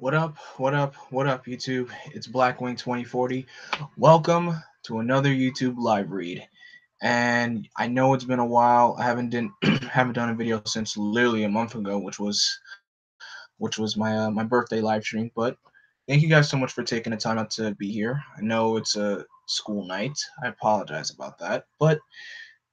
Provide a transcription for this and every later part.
What up? What up? What up, YouTube? It's Blackwing 2040. Welcome to another YouTube live read. And I know it's been a while. I haven't haven't done a video since literally a month ago, which was my birthday live stream. But thank you guys so much for taking the time out to be here. I know it's a school night. I apologize about that, but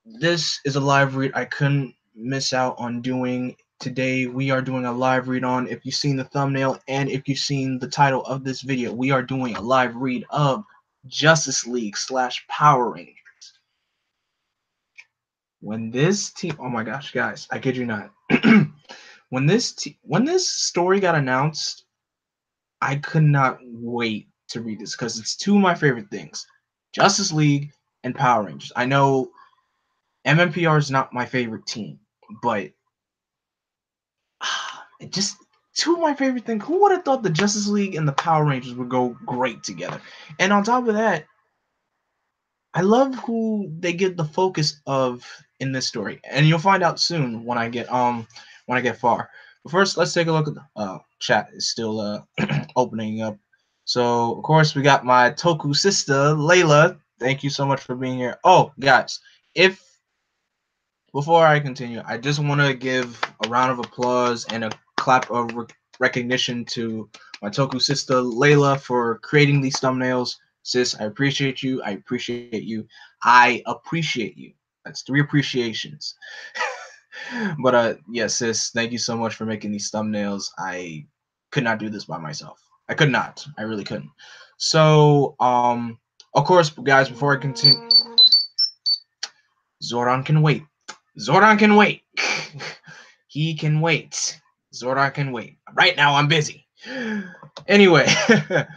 this is a live read I couldn't miss out on doing. Today we are doing a live read on, if you've seen the thumbnail and if you've seen the title of this video, we are doing a live read of Justice League slash Power Rangers. When this team, oh my gosh, guys, I kid you not. When this story got announced, I could not wait to read this because it's two of my favorite things, Justice League and Power Rangers. I know MMPR is not my favorite team, but just two of my favorite things. Who would have thought the Justice League and the Power Rangers would go great together? And on top of that, I love who they get the focus of in this story, and you'll find out soon when I get far. But first, let's take a look at the chat. Is still opening up. So of course we got my Toku sister Layla. Thank you so much for being here. Oh, guys, if before I continue, I just want to give a round of applause and a clap of recognition to my Toku sister Layla for creating these thumbnails. Sis, I appreciate you. I appreciate you. I appreciate you. That's three appreciations. But yeah, sis, thank you so much for making these thumbnails. I could not do this by myself. I could not. I really couldn't. So, of course, guys, before I continue, Zoran can wait. Zoran can wait. He can wait. Zoran can wait. Right now, I'm busy. Anyway, but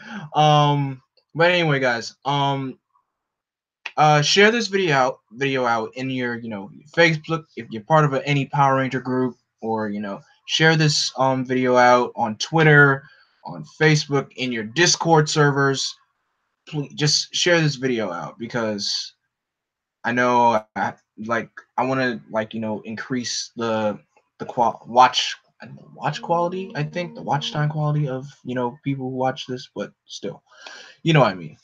anyway, guys, share this video out in your, Facebook if you're part of any Power Ranger group, or share this video out on Twitter, on Facebook, in your Discord servers. Please just share this video out because I know, I want to increase the watch quality. I think the watch time quality of people who watch this, but still, you know what I mean.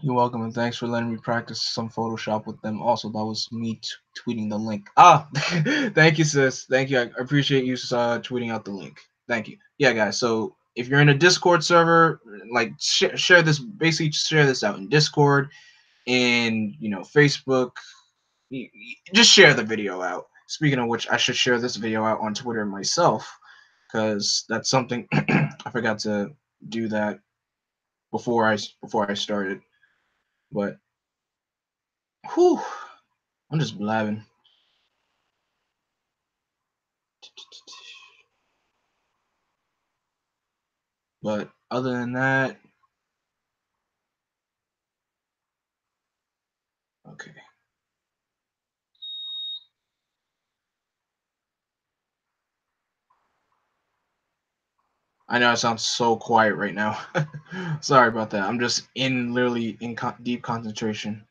You're welcome, and thanks for letting me practice some Photoshop with them. Also, that was me tweeting the link. Thank you, sis. Thank you. I appreciate you tweeting out the link. Thank you. Yeah, guys. So if you're in a Discord server, like share this. Basically, share this out in Discord, in Facebook. Just share the video out. Speaking of which, I should share this video out on Twitter myself, because that's something I forgot to do that before I started. But whew, I'm just blabbing. But other than that, okay. I know it sounds so quiet right now. Sorry about that. I'm just literally in deep concentration.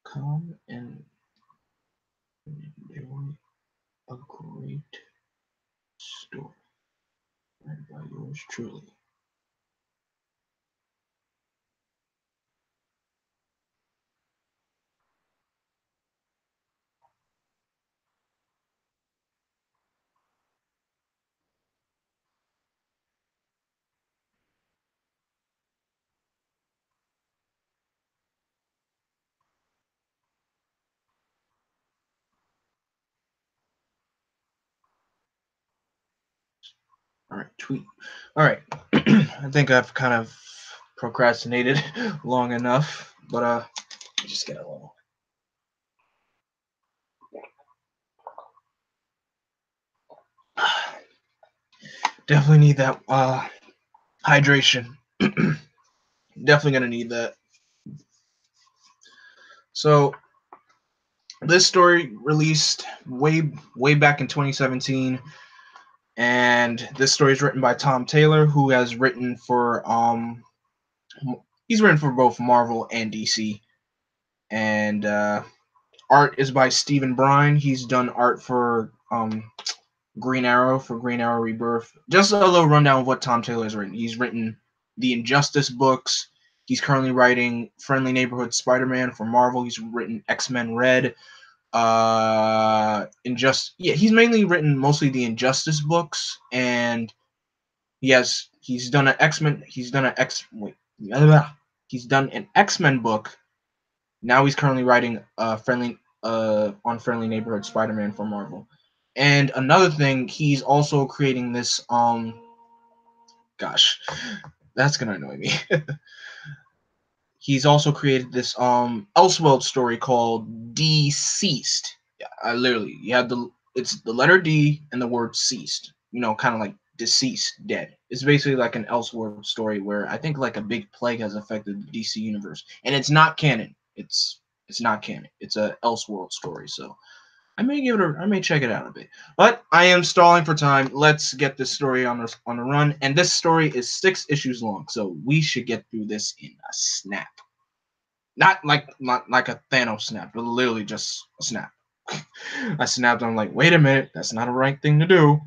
Come and enjoy a great story read by yours truly. All right, tweet. All right. I think I've kind of procrastinated long enough, but just get a little. Definitely need that hydration. Definitely gonna need that. So this story released way back in 2017, and this story is written by Tom Taylor, who has written for He's written for both Marvel and DC, and art is by Stephen Brine. He's done art for Green Arrow Rebirth. Just a little rundown of what Tom Taylor has written. He's written the Injustice books. He's currently writing Friendly Neighborhood Spider-Man for Marvel. He's written X-Men Red. He's mainly written mostly the Injustice books, and he's done an X-Men. He's done an X-Men book. Now he's currently writing Friendly Neighborhood Spider-Man for Marvel. And another thing, he's also creating this gosh, that's gonna annoy me. He's also created this Elseworld story called Deceased. Yeah, I literally you have it's the letter D and the word ceased. Kind of like deceased, dead. It's basically like an Elseworld story where I think like a big plague has affected the DC universe, and it's not canon. It's not canon. It's a Elseworld story. So I may check it out a bit. But I am stalling for time. Let's get this story on the run. And this story is 6 issues long, so we should get through this in a snap. Not like a Thanos snap, but literally just a snap. I snapped. I'm like, wait a minute, that's not a right thing to do.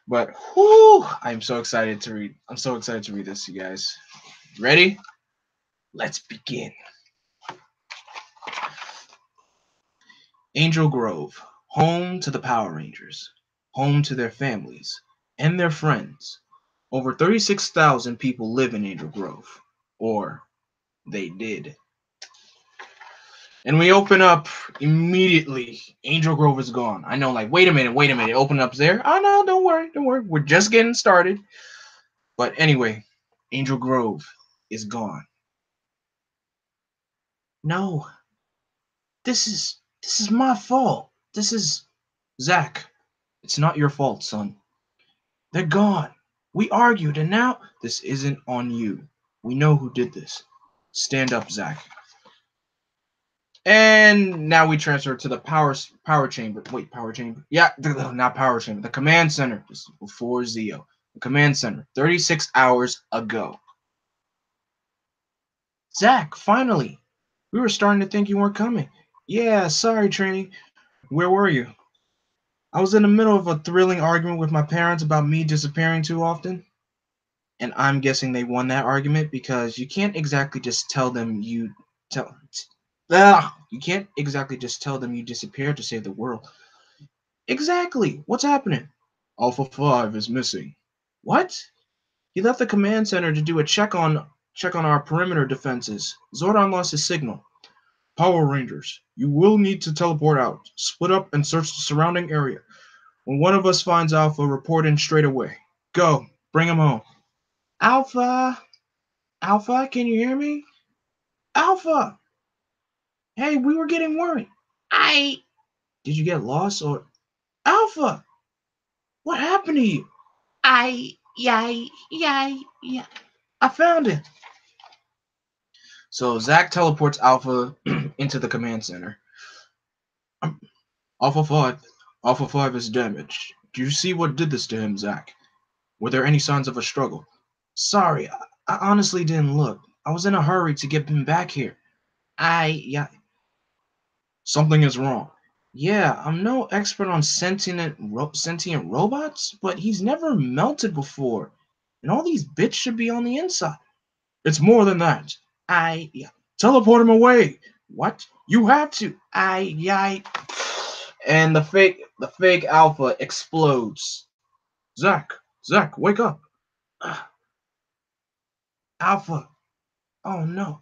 But whoo, I'm so excited to read. I'm so excited to read this, you guys. Ready? Let's begin. Angel Grove, home to the Power Rangers, home to their families and their friends. Over 36,000 people live in Angel Grove, or they did. And we open up immediately. Angel Grove is gone. I know, like, wait a minute, open up there. Oh no, don't worry. We're just getting started. But anyway, Angel Grove is gone. No, this is my fault. This is Zach. It's not your fault, son. They're gone. We argued, and now this isn't on you. We know who did this. Stand up, Zach. And now we transfer to the power chamber. Wait, power chamber? Yeah, not power chamber. The command center. This is before Zeo. The command center. 36 hours ago. Zach, finally. We were starting to think you weren't coming. Yeah, sorry, Trini. Where were you? I was in the middle of a thrilling argument with my parents about me disappearing too often. And I'm guessing they won that argument because you can't exactly just tell them you can't exactly just tell them you disappeared to save the world. Exactly. What's happening? Alpha 5 is missing. What? He left the command center to do a check on our perimeter defenses. Zordon lost his signal. Power Rangers, you will need to teleport out. Split up and search the surrounding area. When one of us finds Alpha, report in straight away. Go. Bring him home. Alpha? Alpha, can you hear me? Alpha! Hey, we were getting worried. Did you get lost or... Alpha! What happened to you? Yeah. I found it. So Zach teleports Alpha into the command center. Alpha 5. Alpha 5 is damaged. Do you see what did this to him, Zach? Were there any signs of a struggle? Sorry, I honestly didn't look. I was in a hurry to get him back here. Yeah. Something is wrong. Yeah, I'm no expert on sentient robots, but he's never melted before. And all these bits should be on the inside. It's more than that. Yeah. Teleport him away. What? You have to. Yeah. And the fake Alpha explodes. Zach, wake up. Alpha. Oh no.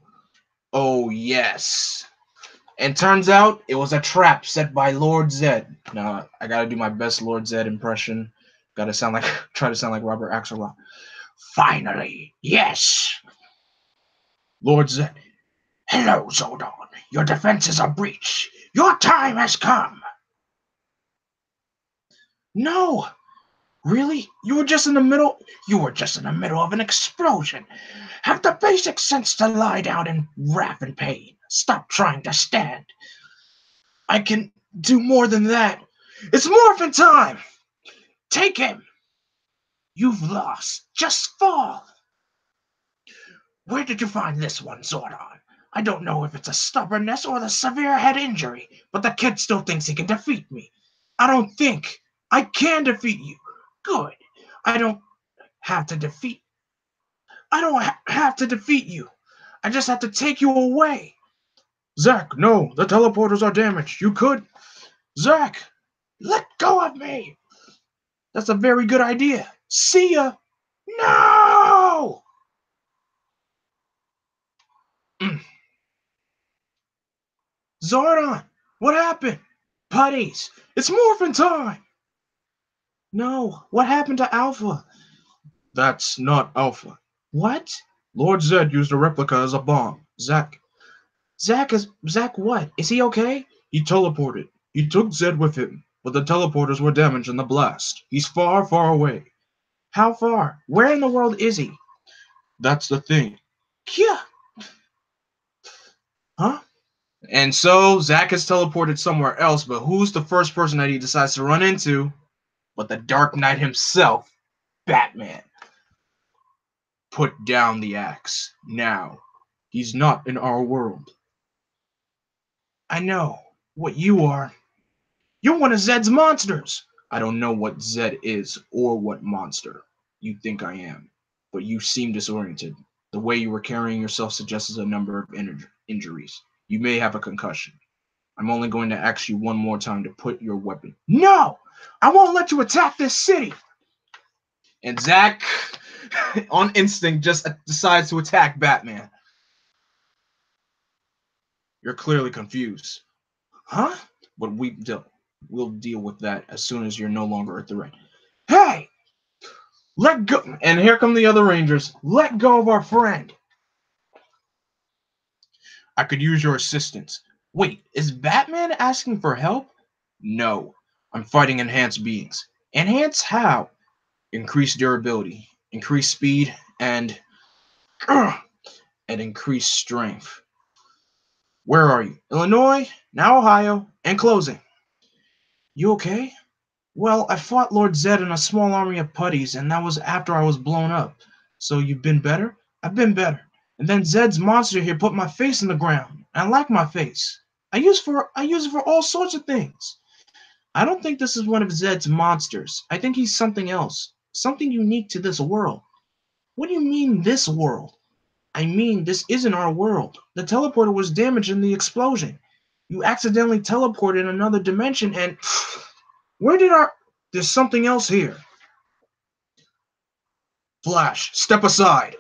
Oh yes. And turns out it was a trap set by Lord Zedd. Now I gotta do my best Lord Zedd impression. Gotta try to sound like Robert Axelrod. Finally, yes. Lord Zedd. Hello, Zordon. Your defenses are breached. Your time has come. No. Really? You were just in the middle of an explosion. Have the basic sense to lie down in wrath and pain. Stop trying to stand. I can do more than that. It's morphin' time. Take him. You've lost. Just fall. Where did you find this one, Zordon? I don't know if it's a stubbornness or the severe head injury, but the kid still thinks he can defeat me. I don't think I can defeat you. Good. I don't have to defeat. I don't have to defeat you. I just have to take you away. Zack, no, the teleporters are damaged. You could. Zack, let go of me. That's a very good idea. See ya. No! Zordon, what happened? Putties, it's morphin' time. No, what happened to Alpha? That's not Alpha. What? Lord Zedd used a replica as a bomb. Zack what? Is he okay? He teleported. He took Zedd with him, but the teleporters were damaged in the blast. He's far, far away. How far? Where in the world is he? That's the thing. Yeah. Huh? And so Zack is teleported somewhere else, but who's the first person that he decides to run into? But the Dark Knight himself, Batman. Put down the axe. Now. He's not in our world. I know what you are. You're one of Zedd's monsters. I don't know what Zedd is or what monster you think I am, but you seem disoriented. The way you were carrying yourself suggests a number of injuries. You may have a concussion. I'm only going to ask you one more time to put your weapon. No! I won't let you attack this city! And Zack, on instinct, just decides to attack Batman. You're clearly confused. Huh? But we'll deal with that as soon as you're no longer a threat. Hey! Let go! And here come the other Rangers. Let go of our friend. I could use your assistance. Wait, is Batman asking for help? No. I'm fighting enhanced beings. Enhance how? Increase durability, increase speed, and increase strength. Where are you? Illinois, now Ohio, and closing. You okay? Well, I fought Lord Zedd and a small army of putties, and that was after I was blown up. So you've been better? I've been better. And then Zedd's monster here put my face in the ground. I like my face. I use it for all sorts of things. I don't think this is one of Zedd's monsters. I think he's something else. Something unique to this world. What do you mean, this world? I mean, this isn't our world. The teleporter was damaged in the explosion. You accidentally teleported in another dimension and... Where did our... There's something else here. Flash, step aside.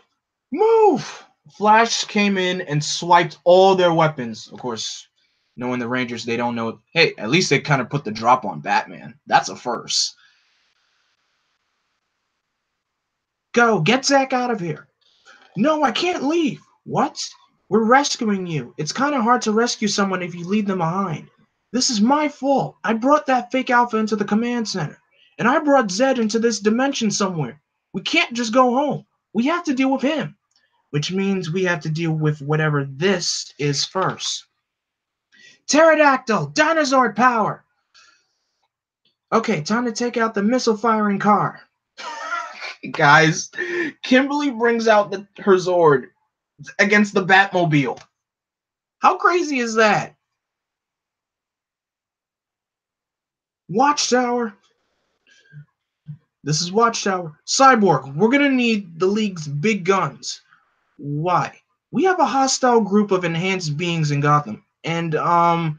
Move! Flash came in and swiped all their weapons. Of course, knowing the Rangers, they don't know... Hey, at least they kind of put the drop on Batman. That's a first. Go, get Zack out of here. No, I can't leave. What? We're rescuing you. It's kind of hard to rescue someone if you leave them behind. This is my fault. I brought that fake Alpha into the command center. And I brought Zedd into this dimension somewhere. We can't just go home. We have to deal with him. Which means we have to deal with whatever this is first. Pterodactyl! Dinosaur power! Okay, time to take out the missile-firing car. Guys, Kimberly brings out her Zord against the Batmobile. How crazy is that? Watchtower. This is Watchtower. Cyborg, we're going to need the League's big guns. Why? We have a hostile group of enhanced beings in Gotham. And, I'm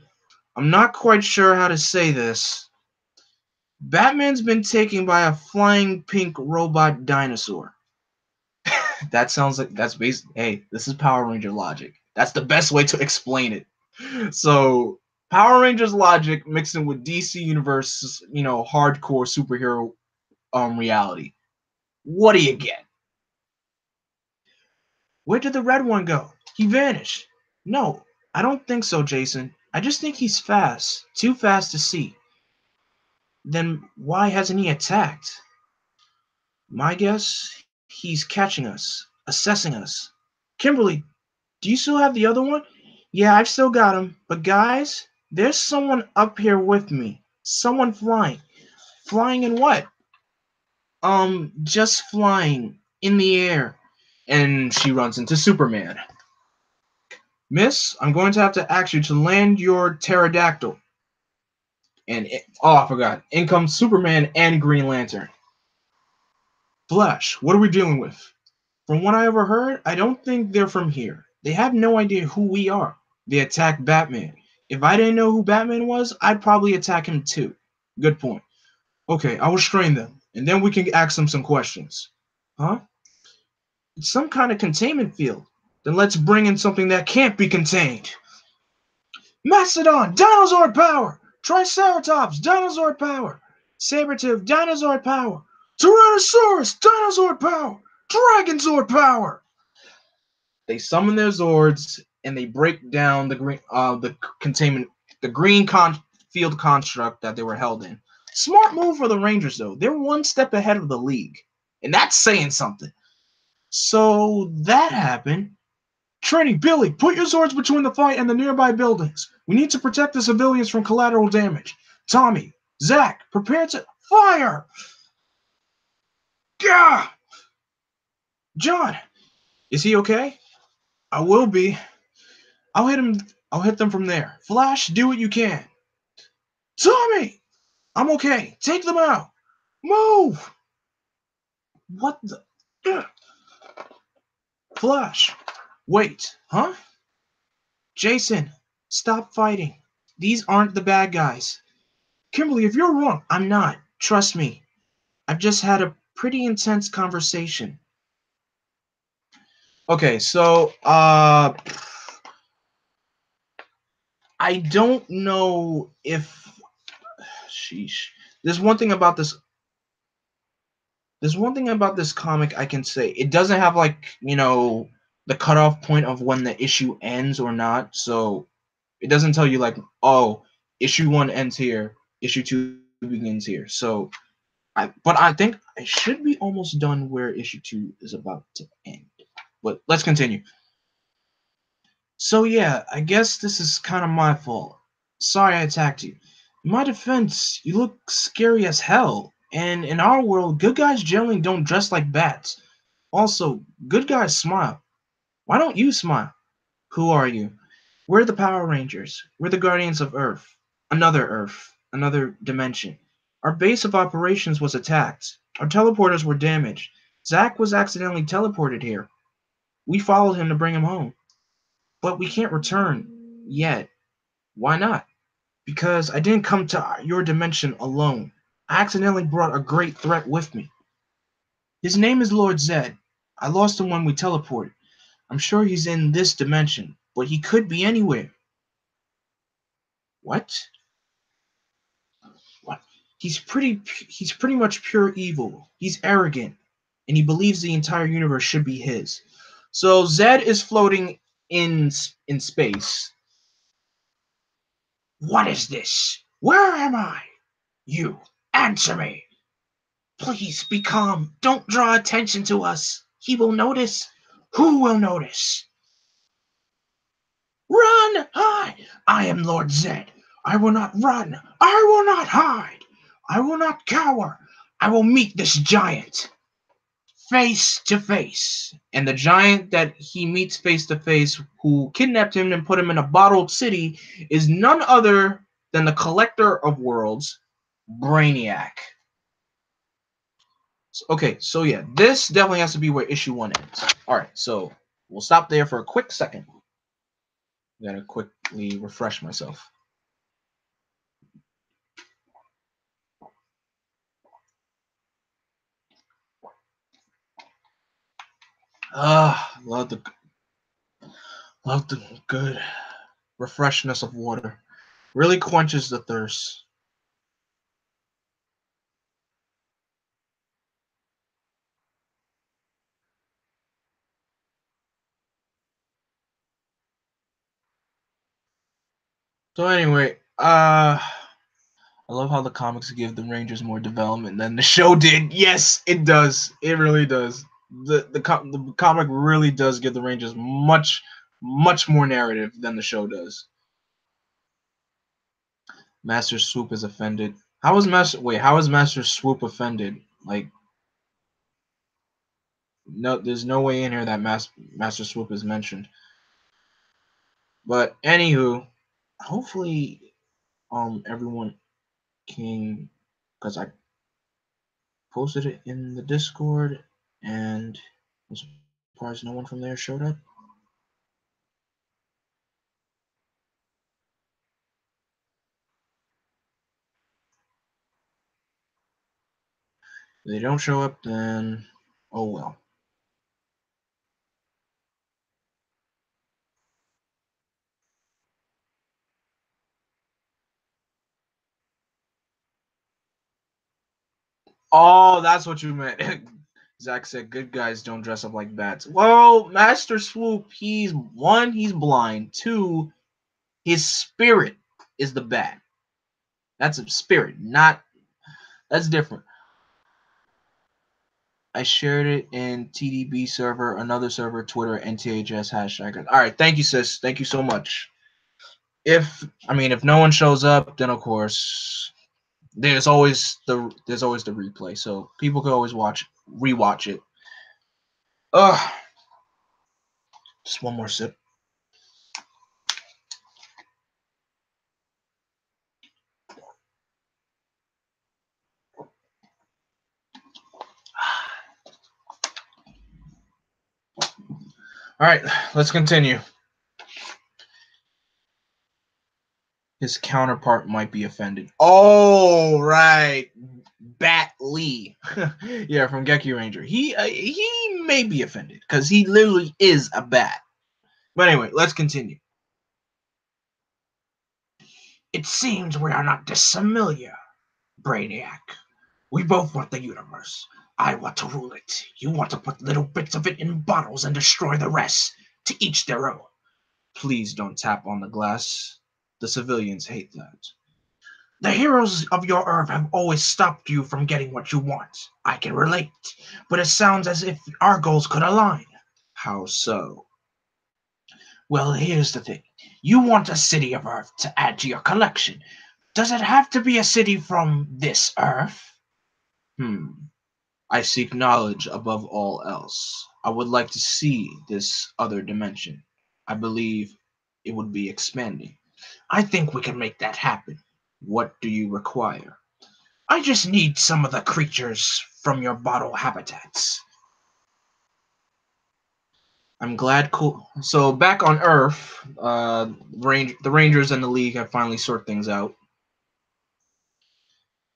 not quite sure how to say this. Batman's been taken by a flying pink robot dinosaur. That sounds like that's basically, hey, this is Power Ranger logic. That's the best way to explain it. So Power Rangers logic mixed in with DC Universe, hardcore superhero reality. What do you get? Where did the red one go? He vanished. No, I don't think so, Jason. I just think he's fast. Too fast to see. Then why hasn't he attacked? My guess, he's catching us, assessing us. Kimberly, do you still have the other one? Yeah, I've still got him. But guys, there's someone up here with me. Someone flying. Flying in what? Just flying in the air. And she runs into Superman. Miss, I'm going to have to ask you to land your pterodactyl. Oh, I forgot. In comes Superman and Green Lantern. Flash, what are we dealing with? From what I ever heard, I don't think they're from here. They have no idea who we are. They attacked Batman. If I didn't know who Batman was, I'd probably attack him too. Good point. Okay, I'll restrain them, and then we can ask them some questions. Huh? It's some kind of containment field. Then let's bring in something that can't be contained. Mastodon, dinosaur power! Triceratops, dinosaur power! Sabertooth, dinosaur power! Tyrannosaurus, dinosaur power! Dragonzord power! They summon their Zords and they break down the containment, the field construct that they were held in. Smart move for the Rangers though. They're one step ahead of the league, and that's saying something. So that happened. Trini, Billy, put your Zords between the fight and the nearby buildings. We need to protect the civilians from collateral damage. Tommy, Zach, prepare to fire. Gah! John, is he okay? I will be. I'll hit him. I'll hit them from there. Flash, do what you can. Tommy, I'm okay. Take them out. Move. What the? Ugh. Flash, wait, huh? Jason, stop fighting. These aren't the bad guys. Kimberly, if you're wrong, I'm not. Trust me. I've just had a pretty intense conversation. Okay, so I don't know if sheesh. There's one thing about this There's one thing about this comic I can say. It doesn't have the cutoff point of when the issue ends or not. So it doesn't tell you like, oh, issue 1 ends here, issue 2 begins here. So but I think I should be almost done where issue 2 is about to end. But let's continue. So yeah, I guess this is kind of my fault. Sorry I attacked you. In my defense, you look scary as hell. And in our world, good guys generally don't dress like bats. Also, good guys smile. Why don't you smile? Who are you? We're the Power Rangers. We're the Guardians of Earth. Earth. Another dimension. Our base of operations was attacked. Our teleporters were damaged. Zack was accidentally teleported here. We followed him to bring him home. But we can't return yet. Why not? Because I didn't come to your dimension alone. I accidentally brought a great threat with me. His name is Lord Zedd. I lost him when we teleported. I'm sure he's in this dimension, but he could be anywhere. What? What? He's pretty much pure evil. He's arrogant, and he believes the entire universe should be his. So Zedd is floating in space. What is this? Where am I? You, answer me. Please be calm. Don't draw attention to us. He will notice. Who will notice? Run! Hide! I am Lord Zedd. I will not run. I will not hide. I will not cower. I will meet this giant face to face. And the giant that he meets face to face, who kidnapped him and put him in a bottled city, is none other than the Collector of Worlds, Brainiac. Okay, so yeah, this definitely has to be where issue 1 ends. Alright, so we'll stop there for a quick second. I'm gonna quickly refresh myself. Love the good refreshness of water. Really quenches the thirst. So anyway, I love how the comics give the Rangers more development than the show did. Yes, it does. It really does. The comic really does give the Rangers much more narrative than the show does. Master Swoop is offended. How is Master Swoop offended? Like No, there's no way in here that Master Swoop is mentioned. But anywho, hopefully, everyone can, because I posted it in the Discord, and I'm surprised no one from there showed up. If they don't show up, then oh well. Oh, that's what you meant. Zach said, "Good guys don't dress up like bats." Well, Master Swoop, he's blind. Two, his spirit is the bat. That's a spirit, not that's different. I shared it in TDB server, another server, Twitter, NTHS hashtag. All right, thank you, sis. Thank you so much. If no one shows up, then of course there's always the replay, so people can always rewatch it. Ugh, just one more sip. All right, let's continue. His counterpart might be offended. Oh, right. Bat Lee. Yeah, from Geki Ranger. He may be offended because he literally is a bat. But anyway, let's continue. It seems we are not dissimilar, Brainiac. We both want the universe. I want to rule it. You want to put little bits of it in bottles and destroy the rest. To each their own. Please don't tap on the glass. The civilians hate that. The heroes of your Earth have always stopped you from getting what you want. I can relate, but it sounds as if our goals could align. How so? Well, here's the thing. You want a city of Earth to add to your collection. Does it have to be a city from this Earth? I seek knowledge above all else. I would like to see this other dimension. I believe it would be expanding. I think we can make that happen. What do you require? I just need some of the creatures from your bottle habitats. I'm glad. Cool. So back on Earth, the Rangers and the League have finally sorted things out.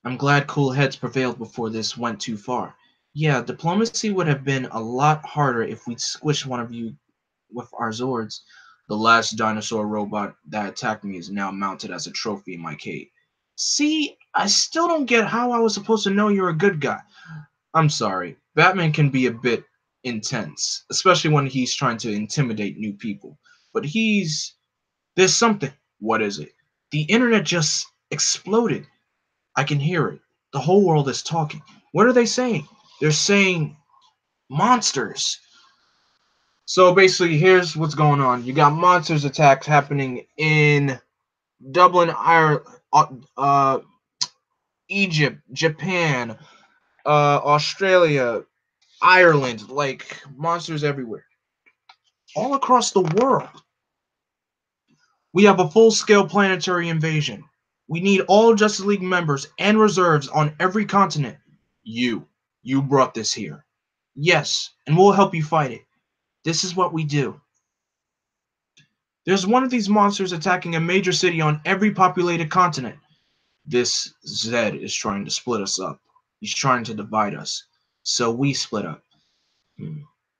I'm glad cool heads prevailed before this went too far. Yeah, diplomacy would have been a lot harder if we'd squished one of you with our Zords. The last dinosaur robot that attacked me is now mounted as a trophy in my cave. See, I still don't get how I was supposed to know you're a good guy. I'm sorry. Batman can be a bit intense, especially when he's trying to intimidate new people. But there's something. What is it? The internet just exploded. I can hear it. The whole world is talking. What are they saying? They're saying monsters. So basically, here's what's going on. You got monsters attacks happening in Dublin, Ireland, Egypt, Japan, Australia, Ireland, like monsters everywhere, all across the world. We have a full-scale planetary invasion. We need all Justice League members and reserves on every continent. You brought this here. Yes, and we'll help you fight it. This is what we do. There's one of these monsters attacking a major city on every populated continent. This Zedd is trying to split us up. He's trying to divide us. So we split up.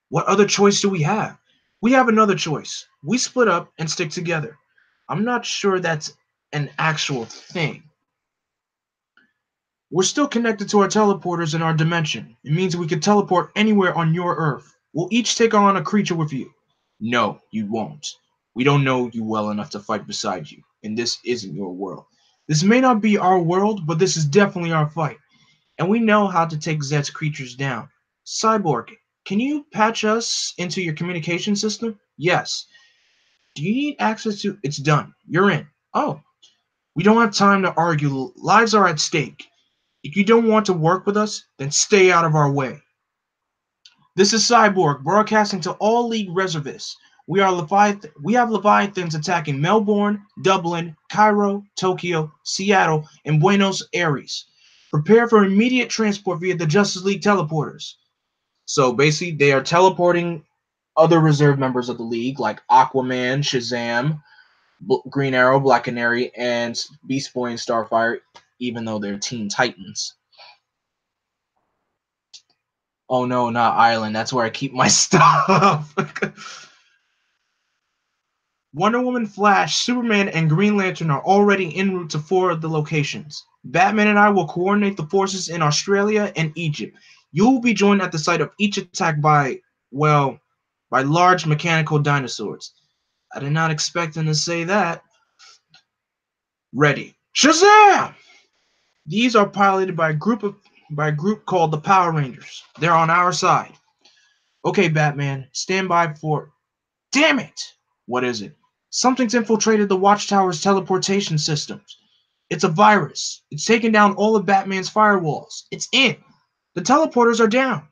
What other choice do we have? We have another choice. We split up and stick together. I'm not sure that's an actual thing. We're still connected to our teleporters in our dimension. It means we can teleport anywhere on your Earth. We'll each take on a creature with you. No, you won't. We don't know you well enough to fight beside you, and this isn't your world. This may not be our world, but this is definitely our fight. And we know how to take Zedd's creatures down. Cyborg, can you patch us into your communication system? Yes. Do you need access to... It's done. You're in. Oh, we don't have time to argue. Lives are at stake. If you don't want to work with us, then stay out of our way. This is Cyborg broadcasting to all League reservists. We have Leviathans attacking Melbourne, Dublin, Cairo, Tokyo, Seattle, and Buenos Aires. Prepare for immediate transport via the Justice League teleporters. So basically, they are teleporting other reserve members of the League like Aquaman, Shazam, Green Arrow, Black Canary, and Beast Boy and Starfire, even though they're Teen Titans. Oh no, not Ireland. That's where I keep my stuff. Wonder Woman, Flash, Superman, and Green Lantern are already en route to 4 of the locations. Batman and I will coordinate the forces in Australia and Egypt. You will be joined at the site of each attack by, well, by large mechanical dinosaurs. I did not expect them to say that. Ready. Shazam! These are piloted by a group called the Power Rangers. They're on our side. Okay, Batman, stand by for. Damn it! What is it? Something's infiltrated the Watchtower's teleportation systems. It's a virus. It's taken down all of Batman's firewalls. It's in. The teleporters are down.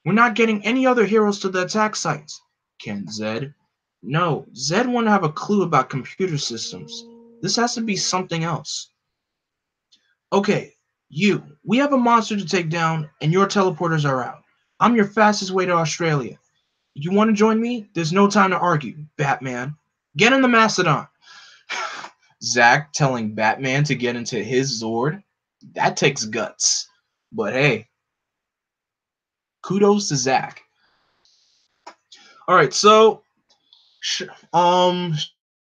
We're not getting any other heroes to the attack sites. Can Zedd? No, Zedd won't have a clue about computer systems. This has to be something else. Okay, we have a monster to take down, and your teleporters are out. I'm your fastest way to Australia. You want to join me? There's no time to argue, Batman. Get in the Mastodon. Zack telling Batman to get into his Zord? That takes guts. But hey, kudos to Zack. Alright, so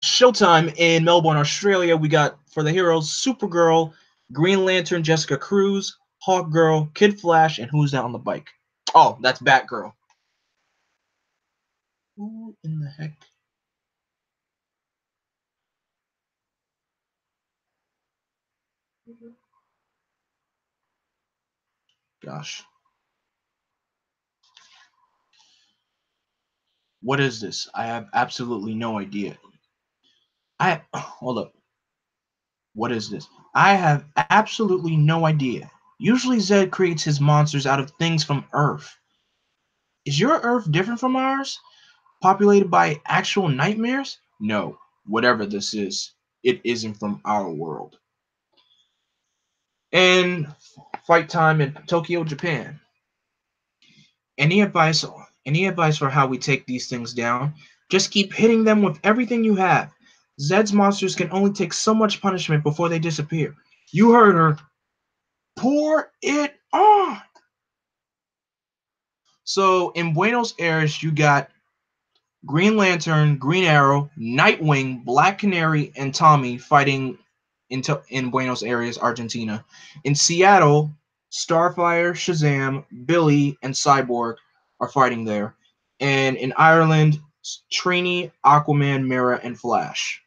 Showtime in Melbourne, Australia, we got for the heroes Supergirl, Green Lantern, Jessica Cruz, Hawkgirl, Kid Flash, and who's that on the bike? Oh, that's Batgirl. Who in the heck? Gosh. What is this? I have absolutely no idea. Hold up. What is this? I have absolutely no idea. Usually Zedd creates his monsters out of things from Earth. Is your Earth different from ours? Populated by actual nightmares? No. Whatever this is, it isn't from our world. And fight time in Tokyo, Japan. Any advice for how we take these things down? Just keep hitting them with everything you have. Zedd's monsters can only take so much punishment before they disappear. You heard her. Pour it on. So in Buenos Aires, you got Green Lantern, Green Arrow, Nightwing, Black Canary, and Tommy fighting in Buenos Aires, Argentina. In Seattle, Starfire, Shazam, Billy, and Cyborg are fighting there. And in Ireland, Trini, Aquaman, Mira, and Flash.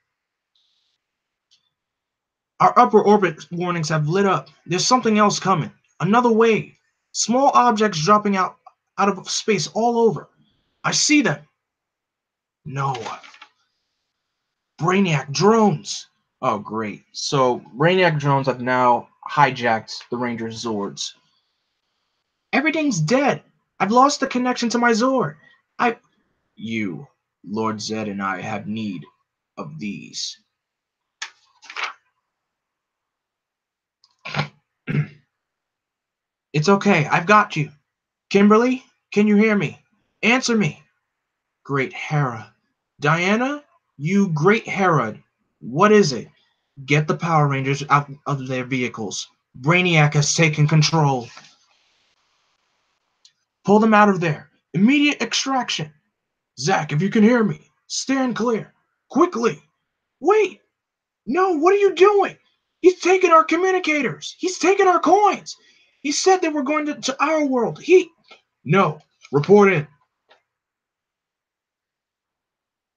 Our upper orbit warnings have lit up. There's something else coming. Another wave. Small objects dropping out of space all over. I see them. No. Brainiac drones. Oh, great. So, Brainiac drones have now hijacked the Rangers' Zords. Everything's dead. I've lost the connection to my Zord. You, Lord Zedd, and I have need of these. It's okay. I've got you. Kimberly, can you hear me? Answer me. Great Hera. Diana, you great Herod. What is it? Get the Power Rangers out of their vehicles. Brainiac has taken control. Pull them out of there. Immediate extraction. Zack, if you can hear me, stand clear. Quickly. Wait. No, what are you doing? He's taking our communicators. He's taking our coins. He said they were going to our world. No. Report in.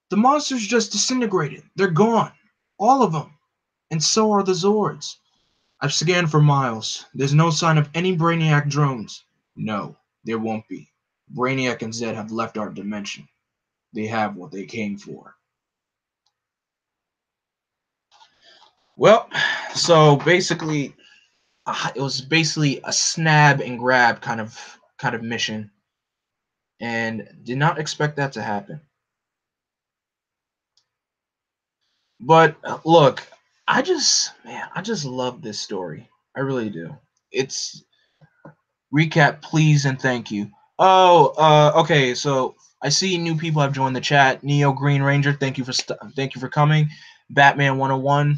The monsters just disintegrated. They're gone. All of them. And so are the Zords. I've scanned for miles. There's no sign of any Brainiac drones. No, there won't be. Brainiac and Zedd have left our dimension. They have what they came for. Well, so basically, it was basically a snab and grab kind of mission. and did not expect that to happen. But look, I just love this story. I really do. It's recap, please and thank you. Oh, okay. So I see new people have joined the chat. Neo Green Ranger, thank you for coming. Batman 101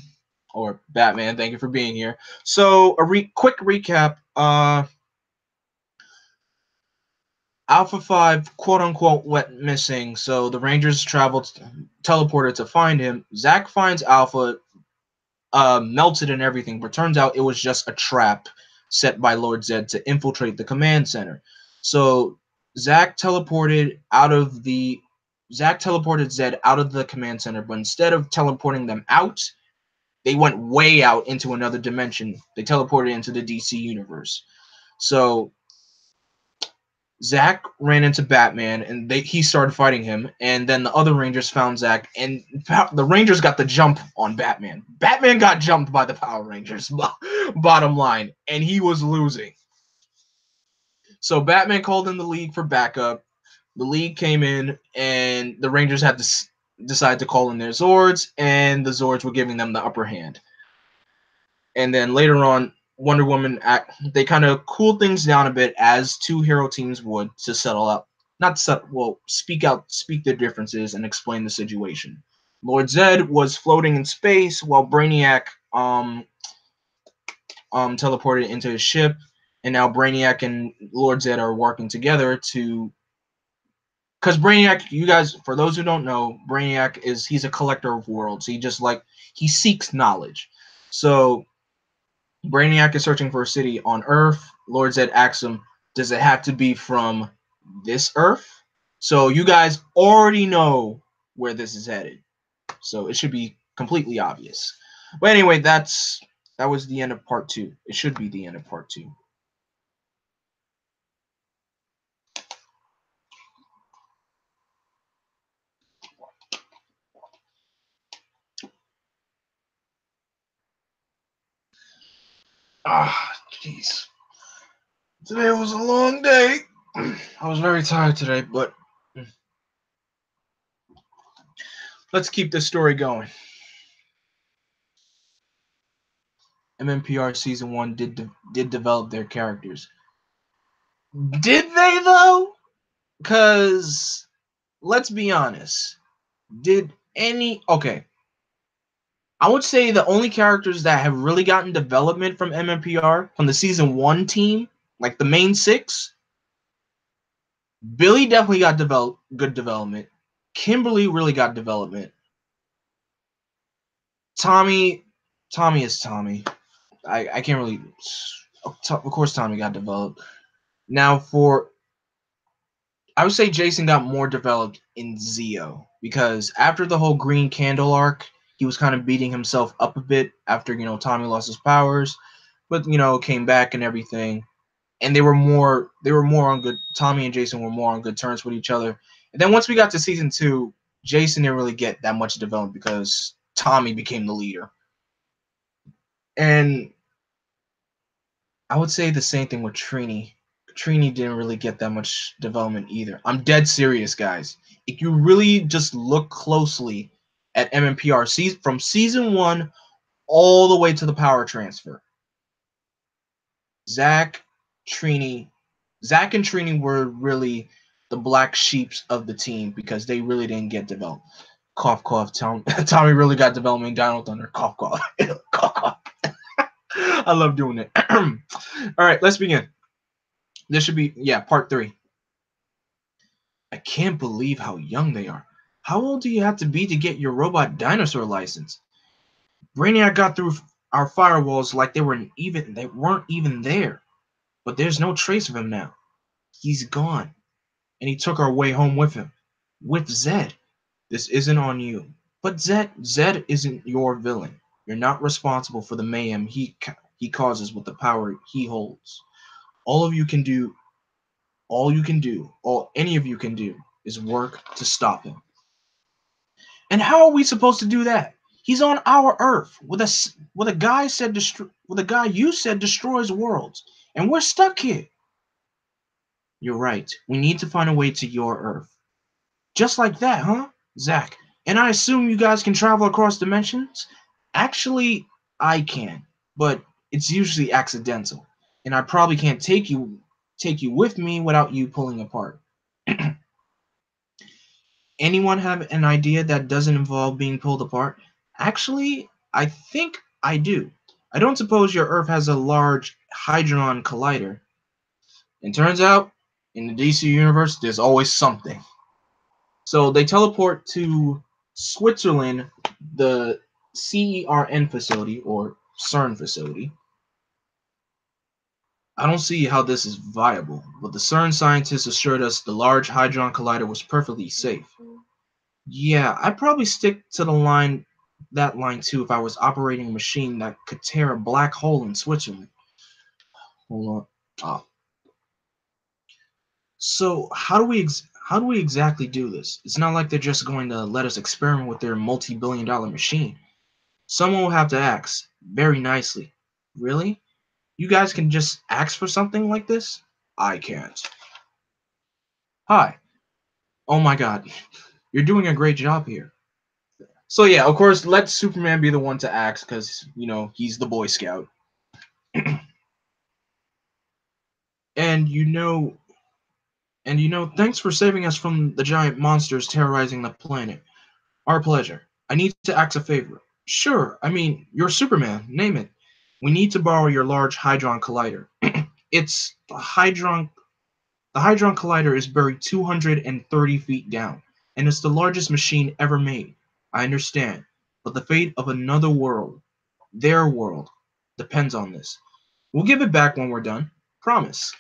or Batman, thank you for being here. So quick recap. Alpha 5 quote unquote went missing. So the Rangers teleported to find him. Zack finds Alpha, melted and everything, but turns out it was just a trap set by Lord Zedd to infiltrate the command center. So Zack teleported Zedd out of the command center, but instead of teleporting them out, they went way out into another dimension. They teleported into the DC universe. So Zack ran into Batman, and he started fighting him. And then the other Rangers found Zack, and the Rangers got the jump on Batman. Batman got jumped by the Power Rangers, bottom line, and he was losing. So Batman called in the League for backup. The League came in, and the Rangers had to decide to call in their Zords, and the Zords were giving them the upper hand. And then later on, Wonder Woman they kind of cooled things down a bit, as two hero teams would, to settle up, not settle, well, speak their differences and explain the situation. Lord Zedd was floating in space while Brainiac teleported into his ship, and now Brainiac and Lord Zedd are working together to, because Brainiac, you guys, for those who don't know, Brainiac he's a collector of worlds. He seeks knowledge. So Brainiac is searching for a city on Earth. Lord Zedd asks him, does it have to be from this Earth? So you guys already know where this is headed. So it should be completely obvious. But anyway, that was the end of part 2. It should be the end of part 2. Ah, jeez. Today was a long day. I was very tired today, but let's keep this story going. MMPR Season 1 did develop their characters. Did they, though? Because, let's be honest. Okay. I would say the only characters that have really gotten development from MMPR, from the Season 1 team, like the main 6, Billy definitely got good development. Kimberly really got development. Tommy is Tommy. I can't really. Of course, Tommy got developed. Now, I would say Jason got more developed in Zeo, because after the whole Green Candle arc, he was kind of beating himself up a bit after, Tommy lost his powers, but, came back and everything. And they were more on good. Tommy and Jason were more on good terms with each other. And then once we got to Season 2, Jason didn't really get that much development because Tommy became the leader. And I would say the same thing with Trini. Trini didn't really get that much development either. I'm dead serious, guys. If you really just look closely at MMPR from Season 1 all the way to the power transfer, Zack and Trini were really the black sheeps of the team, because they really didn't get developed. Cough, cough. Tommy really got development. Dino Thunder. Cough, cough. Cough, cough. I love doing it. All right, let's begin. This should be, part 3. I can't believe how young they are. How old do you have to be to get your robot dinosaur license? Brainiac got through our firewalls like they weren't even there. But there's no trace of him now. He's gone. And he took our way home with him. With Zedd. This isn't on you. But Zedd isn't your villain. You're not responsible for the mayhem he causes with the power he holds. All any of you can do is work to stop him. And how are we supposed to do that? He's on our Earth with a guy you said destroys worlds, and we're stuck here. You're right. We need to find a way to your Earth. Just like that, huh? Zach. And I assume you guys can travel across dimensions? Actually, I can, but it's usually accidental. And I probably can't take you with me without you pulling apart. Anyone have an idea that doesn't involve being pulled apart? Actually, I think I do. I don't suppose your Earth has a large Hadron Collider. And turns out, in the DC universe, there's always something. So they teleport to Switzerland, the CERN facility, or CERN facility. I don't see how this is viable, but the CERN scientists assured us the Large Hadron Collider was perfectly safe. Yeah, I'd probably stick to that line too if I was operating a machine that could tear a black hole in Switzerland. Hold on. Ah. So how do we exactly do this? It's not like they're just going to let us experiment with their multi-billion-dollar machine. Someone will have to ask, very nicely. Really? You guys can just ask for something like this? I can't. Hi. Oh my god. You're doing a great job here. So yeah, of course, let Superman be the one to ask because, he's the Boy Scout. And thanks for saving us from the giant monsters terrorizing the planet. Our pleasure. I need to ask a favor. Sure, I mean, you're Superman, name it. We need to borrow your large Hadron Collider. It's the Hadron Collider is buried 230 feet down, and it's the largest machine ever made. I understand, but the fate of another world, their world, depends on this. We'll give it back when we're done. Promise.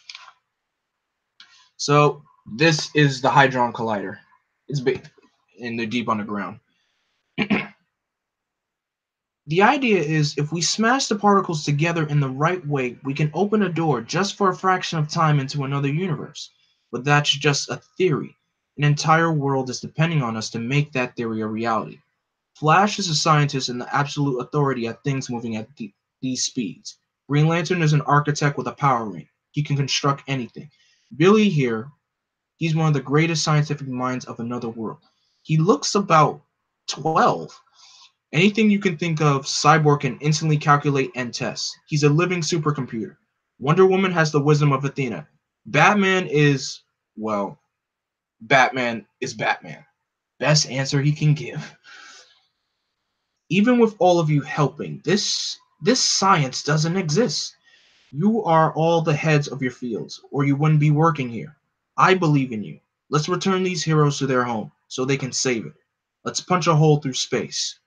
So, this is the Hadron Collider. It's big in the deep underground. The idea is if we smash the particles together in the right way, we can open a door just for a fraction of time into another universe. But that's just a theory. An entire world is depending on us to make that theory a reality. Flash is a scientist and the absolute authority at things moving at these speeds. Green Lantern is an architect with a power ring. He can construct anything. Billy here, he's one of the greatest scientific minds of another world. He looks about 12. Anything you can think of, Cyborg can instantly calculate and test. He's a living supercomputer. Wonder Woman has the wisdom of Athena. Batman is, well, Batman is Batman. Best answer he can give. Even with all of you helping, this science doesn't exist. You are all the heads of your fields, or you wouldn't be working here. I believe in you. Let's return these heroes to their home so they can save it. Let's punch a hole through space.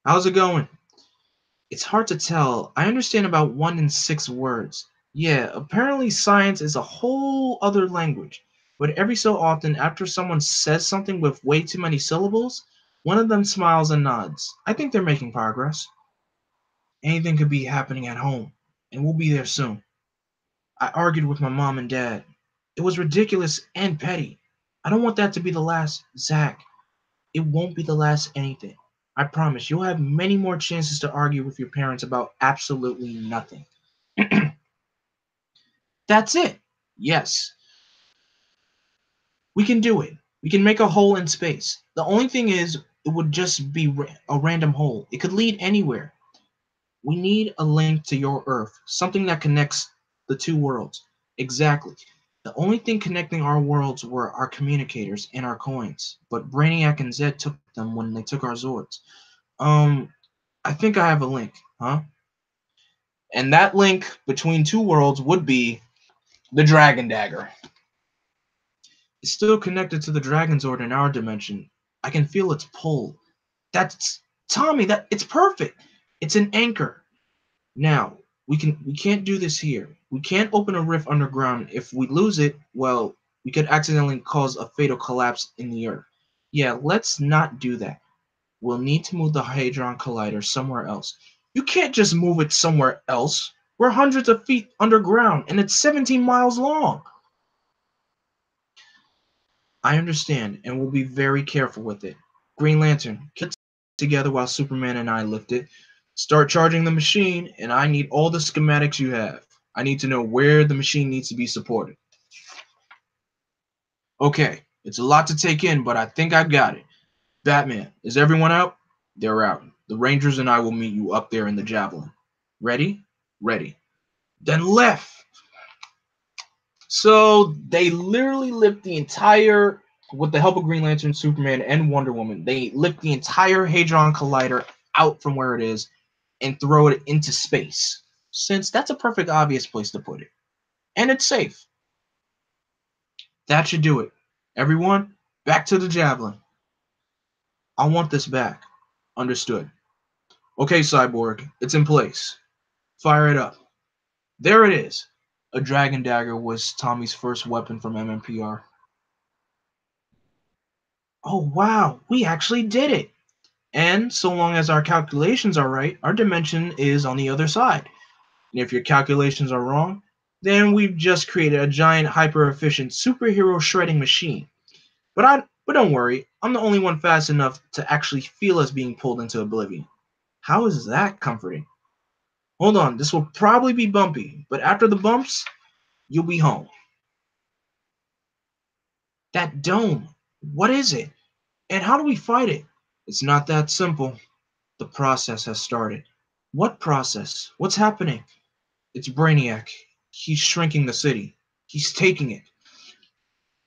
How's it going? It's hard to tell. I understand about 1 in 6 words. Yeah, apparently science is a whole other language. But every so often, after someone says something with way too many syllables, one of them smiles and nods. I think they're making progress. Anything could be happening at home, and we'll be there soon. I argued with my mom and dad. It was ridiculous and petty. I don't want that to be the last, Zach. It won't be the last anything. I promise you'll have many more chances to argue with your parents about absolutely nothing. That's it. Yes, we can do it. We can make a hole in space. The only thing is, it would just be a random hole. It could lead anywhere. We need a link to your Earth, something that connects the two worlds. Exactly. The only thing connecting our worlds were our communicators and our coins, but Brainiac and Zedd took them when they took our Zords. Um, I think I have a link, huh? And that link between two worlds would be the Dragon Dagger. It's still connected to the Dragon Zord in our dimension. I can feel its pull. That's Tommy, that it's perfect. It's an anchor. Now, we can't do this here. We can't open a rift underground. If we lose it, well, we could accidentally cause a fatal collapse in the earth. Yeah, let's not do that. We'll need to move the Hadron Collider somewhere else. You can't just move it somewhere else. We're hundreds of feet underground, and it's 17 miles long. I understand, and we'll be very careful with it. Green Lantern, get together while Superman and I lift it. Start charging the machine, and I need all the schematics you have. I need to know where the machine needs to be supported. Okay, it's a lot to take in, but I think I've got it. Batman, is everyone out? They're out. The Rangers and I will meet you up there in the Javelin. Ready? Ready. Then left! So they literally lift the entire, with the help of Green Lantern, Superman, and Wonder Woman, they lift the entire Hadron Collider out from where it is and throw it into space, since that's a perfect obvious place to put it. And it's safe. That should do it. Everyone, back to the Javelin. I want this back. Understood. Okay, Cyborg, it's in place. Fire it up. There it is. A dragon dagger was Tommy's first weapon from MMPR. Oh wow, we actually did it! And so long as our calculations are right, our dimension is on the other side. And if your calculations are wrong, then we've just created a giant hyper-efficient superhero shredding machine. But don't worry, I'm the only one fast enough to actually feel us being pulled into oblivion. How is that comforting? Hold on, this will probably be bumpy, but after the bumps, you'll be home. That dome, what is it? And how do we fight it? It's not that simple. The process has started. What process? What's happening? It's Brainiac. He's shrinking the city. He's taking it.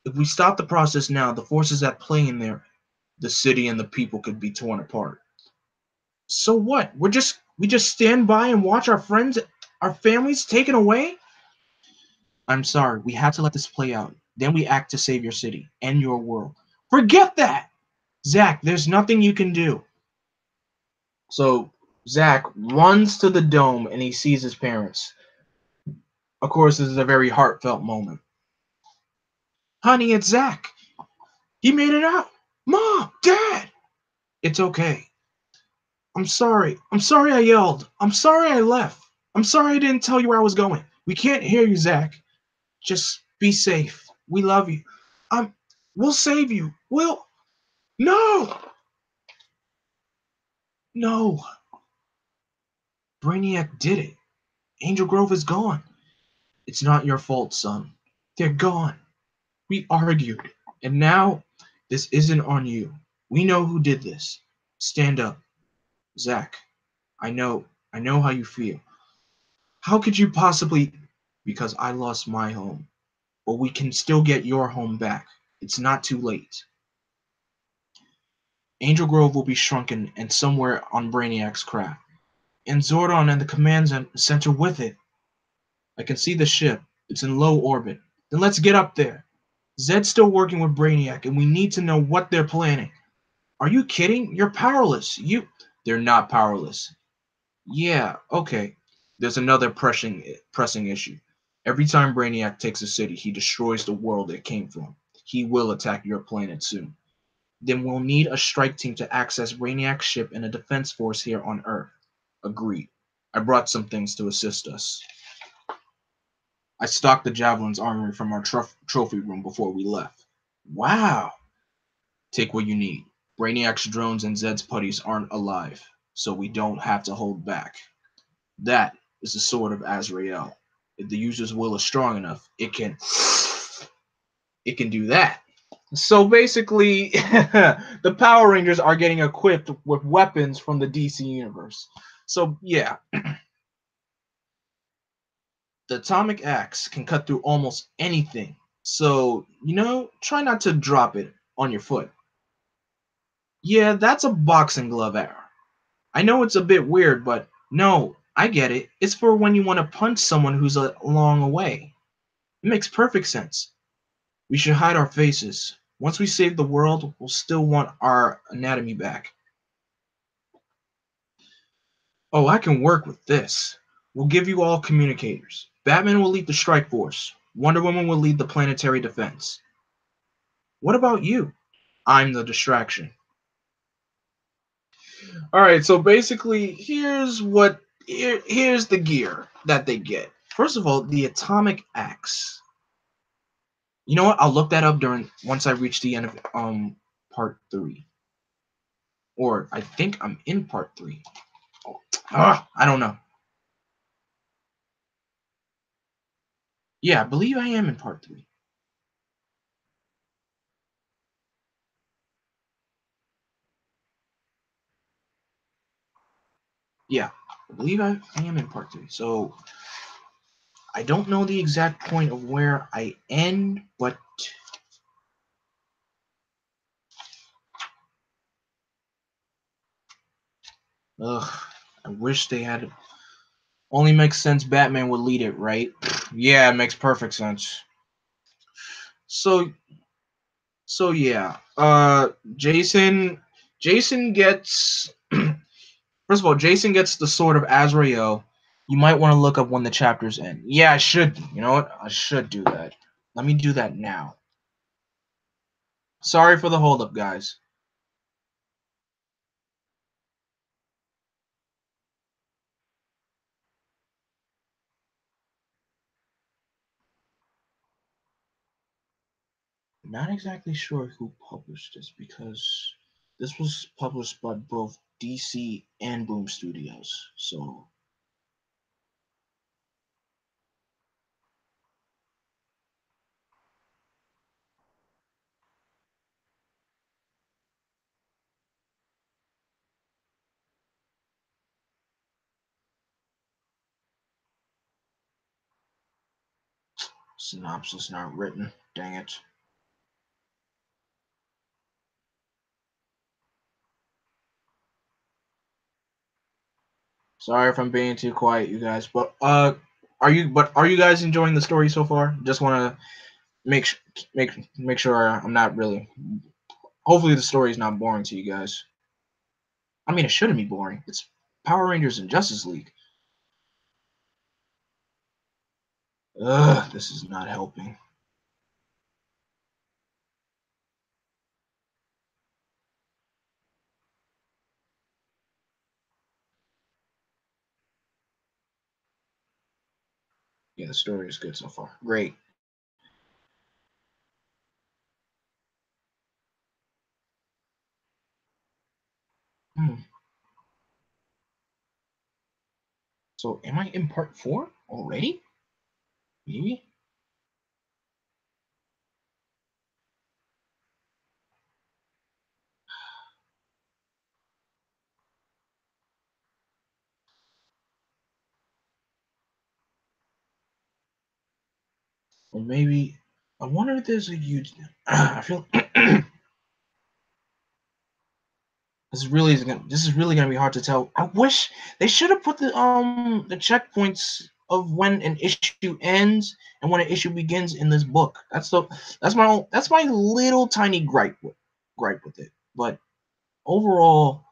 If we stop the process now, the forces at play in there, the city and the people could be torn apart. So what? We just stand by and watch our friends, our families taken away? I'm sorry, we have to let this play out. Then we act to save your city and your world. Forget that! Zach, there's nothing you can do. So Zach runs to the dome and he sees his parents. Of course, this is a very heartfelt moment. Honey, it's Zach. He made it out. Mom, Dad. It's okay. I'm sorry. I'm sorry I yelled. I'm sorry I left. I'm sorry I didn't tell you where I was going. We can't hear you, Zach. Just be safe. We love you. I'm. We'll save you. We'll. No. No. Brainiac did it. Angel Grove is gone. It's not your fault, son. They're gone. We argued. And now, this isn't on you. We know who did this. Stand up. Zach, I know how you feel. How could you possibly? Because I lost my home. But we can still get your home back. It's not too late. Angel Grove will be shrunken and somewhere on Brainiac's craft. And Zordon and the command center with it. I can see the ship. It's in low orbit. Then let's get up there. Zedd's still working with Brainiac, and we need to know what they're planning. Are you kidding? You're powerless. They're not powerless. Yeah, okay. There's another pressing issue. Every time Brainiac takes a city, he destroys the world it came from. He will attack your planet soon. Then we'll need a strike team to access Brainiac's ship and a defense force here on Earth. Agreed. I brought some things to assist us. I stocked the Javelin's armory from our trophy room before we left. Wow. Take what you need. Brainiac's drones and Zedd's putties aren't alive, so we don't have to hold back. That is the sword of Azrael. If the user's will is strong enough, it can do that. So basically, the Power Rangers are getting equipped with weapons from the DC universe. So yeah, the atomic axe can cut through almost anything. So, try not to drop it on your foot. Yeah, that's a boxing glove error. I know it's a bit weird, but no, I get it. It's for when you want to punch someone who's a long away. It makes perfect sense. We should hide our faces. Once we save the world, we'll still want our anatomy back. Oh, I can work with this. We'll give you all communicators. Batman will lead the strike force. Wonder Woman will lead the planetary defense. What about you? I'm the distraction. All right, so basically, here's the gear that they get. First of all, the atomic axe. You know what? I'll look that up once I reach the end of part 3. Or I think I'm in part 3. I don't know. Yeah, I believe I am in part three. Yeah, I believe I am in part three. So I don't know the exact point of where I end, but ugh, I wish they had. Only makes sense. Batman would lead it, right? Yeah, it makes perfect sense. So yeah. Jason gets first of all, Jason gets the sword of Azrael. You might want to look up when the chapters end. Yeah, I should. You know what? I should do that. Let me do that now. Sorry for the holdup, guys. Not exactly sure who published this because this was published by both DC and Boom Studios. So synopsis not written. Dang it. Sorry if I'm being too quiet, you guys. But are you guys enjoying the story so far? Just want to make sh- make sure I'm not really. Hopefully the story is not boring to you guys. I mean, it shouldn't be boring. It's Power Rangers and Justice League. Ugh, this is not helping. Yeah, the story is good so far. Great. Hmm. So, am I in part four already? Maybe. Or maybe. I wonder if there's a huge. I feel. This is really gonna be hard to tell. I wish they should have put the checkpoints of when an issue ends and when an issue begins in this book. That's my little tiny gripe with it. But overall,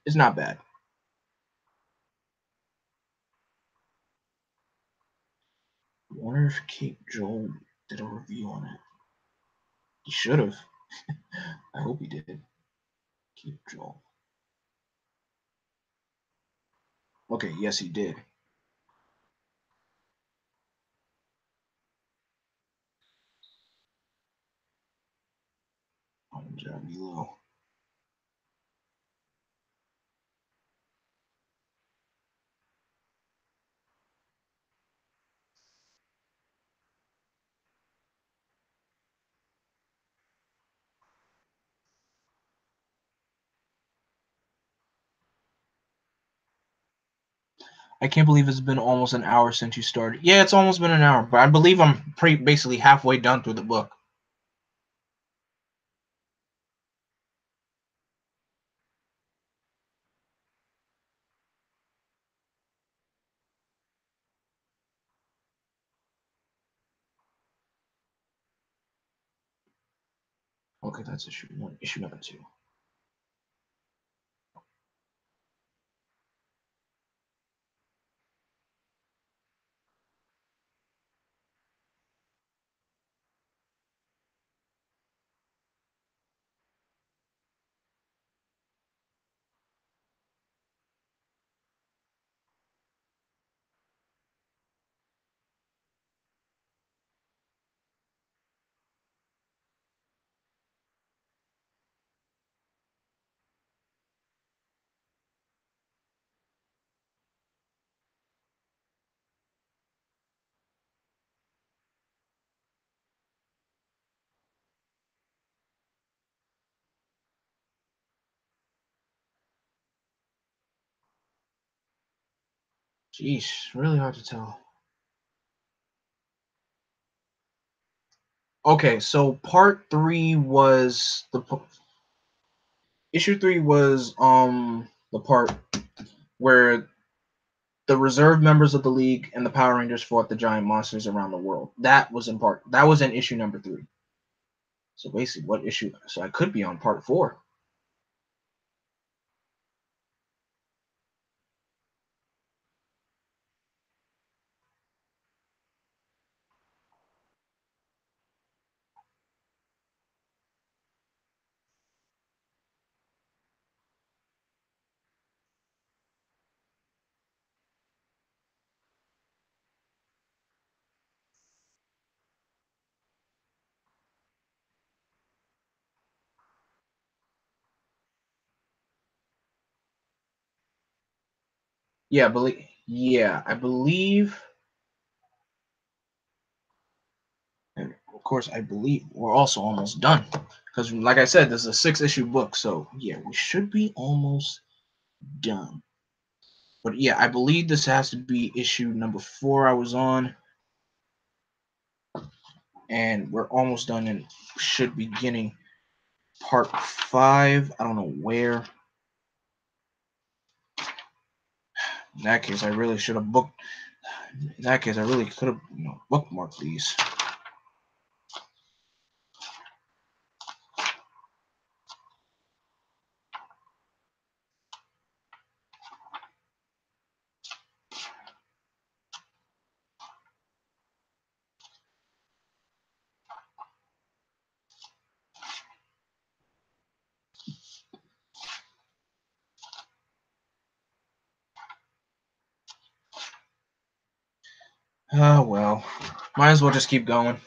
it's not bad. I wonder if Cape Joel did a review on it. He should have. I hope he did. Cape Joel. Okay, yes he did. Job below. I can't believe it's been almost an hour since you started. Yeah, it's almost been an hour, but I believe I'm pretty basically halfway done through the book. Okay, that's issue one. Issue number two. Jeez, really hard to tell. Okay, so part three was issue three was the part where the reserve members of the League and the Power Rangers fought the giant monsters around the world. That was in issue number three. So basically, what issue? So I could be on part four. I believe, and of course, I believe we're also almost done because, like I said, this is a 6 issue book, so yeah, we should be almost done. But yeah, I believe this has to be issue number 4 I was on, and we're almost done and should be beginning part 5. I don't know where. In that case, I really should have booked. In that case, I really could have, bookmarked these. Oh well, might as well just keep going.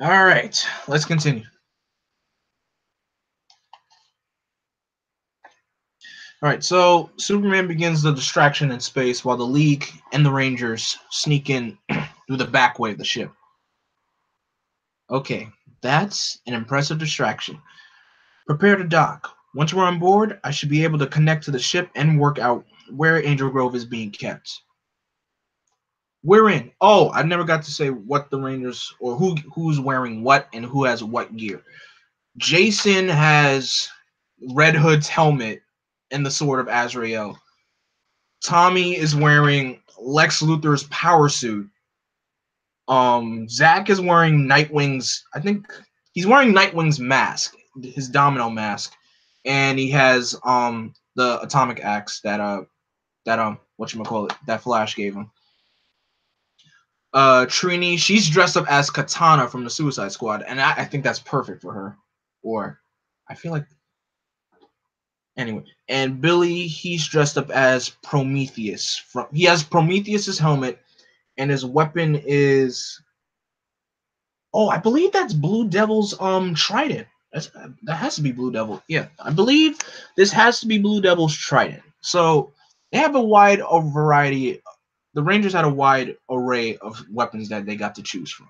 All right, let's continue. All right, so Superman begins the distraction in space while the League and the Rangers sneak in through the back way of the ship. Okay, that's an impressive distraction. Prepare to dock. Once we're on board, I should be able to connect to the ship and work out where Angel Grove is being kept. We're in. Oh, I never got to say what the Rangers or who's wearing what and who has what gear. Jason has Red Hood's helmet and the sword of Azrael. Tommy is wearing Lex Luthor's power suit. Zach is wearing Nightwing's. I think he's wearing Nightwing's mask, his domino mask, and he has the atomic axe that whatchamacallit, that Flash gave him. Trini, she's dressed up as Katana from the Suicide Squad, and I think that's perfect for her. Or I feel like anyway. And Billy, he's dressed up as Prometheus. He has Prometheus's helmet, and his weapon is, oh, I believe that's Blue Devil's trident. That has to be Blue Devil. Yeah, I believe this has to be Blue Devil's trident. So they have a wide variety. The Rangers had a wide array of weapons that they got to choose from.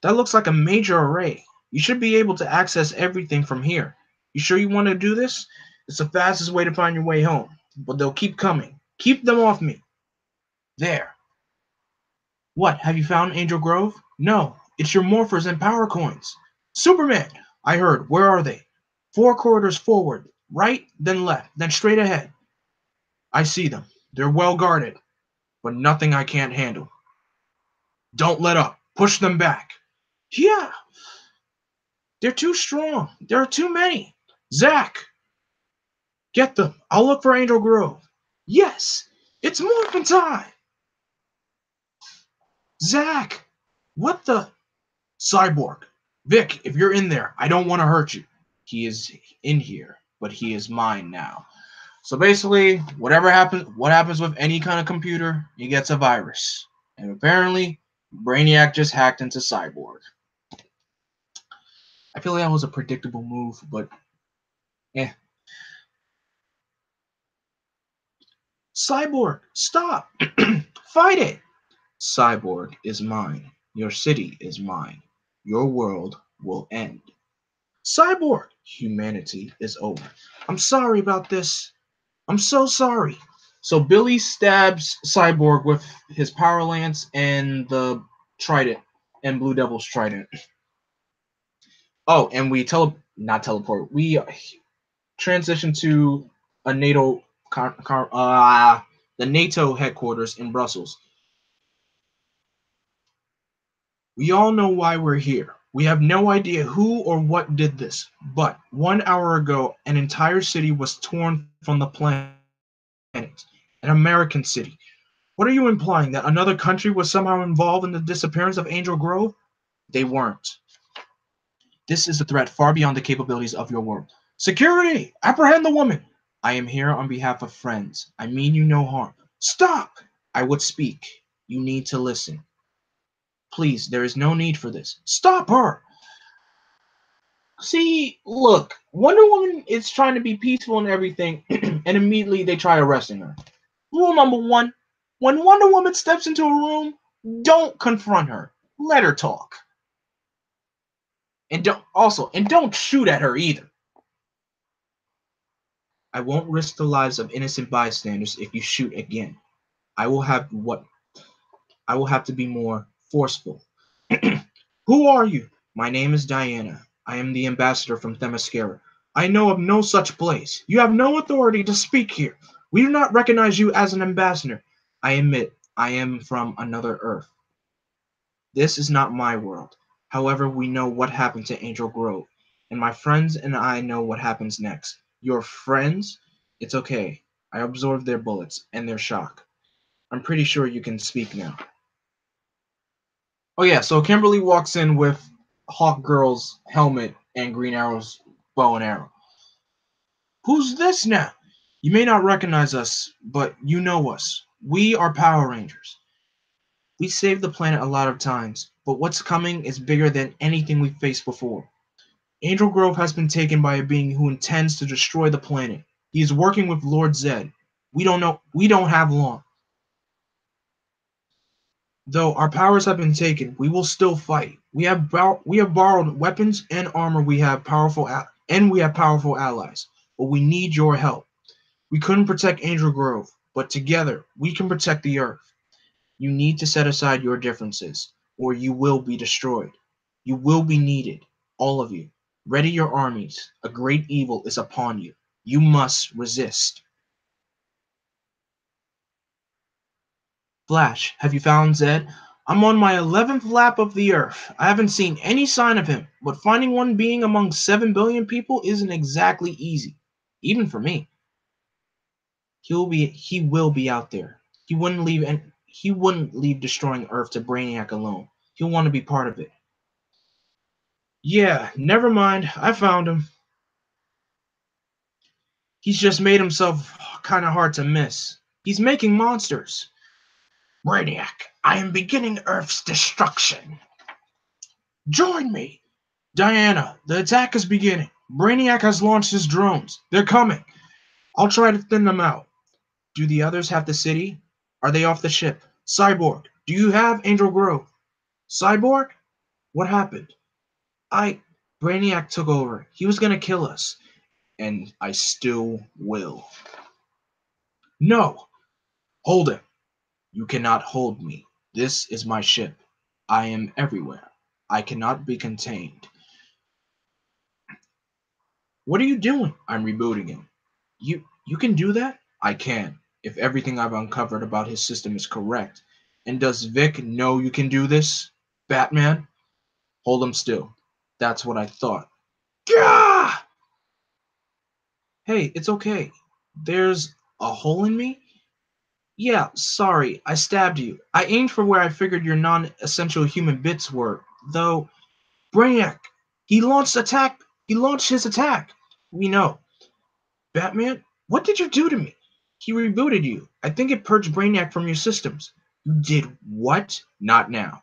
That looks like a major array. You should be able to access everything from here. You sure you want to do this? It's the fastest way to find your way home. But they'll keep coming. Keep them off me. There. What, have you found Angel Grove? No, it's your morphers and power coins. Superman! I heard. Where are they? 4 corridors forward. Right, then left, then straight ahead. I see them. They're well guarded. But nothing I can't handle. Don't let up. Push them back. Yeah, they're too strong. There are too many. Zach, get them. I'll look for Angel Grove. Yes, it's morphin' time. Zach, what the? Cyborg. Vic, if you're in there, I don't want to hurt you. He is in here, but he is mine now. So basically, what happens with any kind of computer, he gets a virus. And apparently, Brainiac just hacked into Cyborg. I feel like that was a predictable move, but yeah. Cyborg, stop! Fight it! Cyborg is mine. Your city is mine. Your world will end. Cyborg, humanity is over. I'm sorry about this. I'm so sorry. So Billy stabs Cyborg with his power lance and the trident and Blue Devil's trident. Oh, and we not teleport. We transition to a the NATO headquarters in Brussels. We all know why we're here. We have no idea who or what did this, but 1 hour ago, an entire city was torn from the planet. An American city. What are you implying? That another country was somehow involved in the disappearance of Angel Grove? They weren't. This is a threat far beyond the capabilities of your world. Security! Apprehend the woman! I am here on behalf of friends. I mean you no harm. Stop! I would speak. You need to listen. Please, there is no need for this. Stop her! See, look, Wonder Woman is trying to be peaceful and everything, and immediately they try arresting her. Rule number one, when Wonder Woman steps into a room, don't confront her. Let her talk. And don't shoot at her either. I won't risk the lives of innocent bystanders if you shoot again. I will have to be more forceful. Who are you? My name is Diana. I am the ambassador from Themyscira. I know of no such place. You have no authority to speak here. We do not recognize you as an ambassador. I admit, I am from another Earth. This is not my world. However, we know what happened to Angel Grove, and my friends and I know what happens next. Your friends? It's okay. I absorbed their bullets and their shock. I'm pretty sure you can speak now. Oh yeah, so Kimberly walks in with Hawk Girl's helmet and Green Arrow's bow and arrow. Who's this now? You may not recognize us, but you know us. We are Power Rangers. We saved the planet a lot of times, but what's coming is bigger than anything we've faced before. Angel Grove has been taken by a being who intends to destroy the planet. He is working with Lord Zedd. We don't have long. Though our powers have been taken, we will still fight. We have borrowed weapons and armor. We have powerful allies, but we need your help. We couldn't protect Angel Grove, but together we can protect the Earth. You need to set aside your differences, or you will be destroyed. You will be needed, all of you. Ready your armies. A great evil is upon you. You must resist. Flash, have you found Zedd? I'm on my 11th lap of the Earth. I haven't seen any sign of him, but finding one being among 7 billion people isn't exactly easy, even for me. He will be out there. He wouldn't leave destroying Earth to Brainiac alone. He'll want to be part of it. Yeah, never mind. I found him. He's just made himself kind of hard to miss. He's making monsters. Brainiac, I am beginning Earth's destruction. Join me! Diana, the attack is beginning. Brainiac has launched his drones. They're coming. I'll try to thin them out. Do the others have the city? Are they off the ship? Cyborg, do you have Angel Grove? Cyborg? What happened? Brainiac took over. He was gonna kill us. And I still will. No! Hold him. You cannot hold me. This is my ship. I am everywhere. I cannot be contained. What are you doing? I'm rebooting him. You can do that? I can, if everything I've uncovered about his system is correct. And does Vic know you can do this? Batman? Hold him still. That's what I thought. Gah! Hey, it's okay. There's a hole in me? Yeah, sorry, I stabbed you. I aimed for where I figured your non-essential human bits were, though. Brainiac, he launched his attack. We know. Batman, what did you do to me? He rebooted you. I think it purged Brainiac from your systems. You did what? Not now.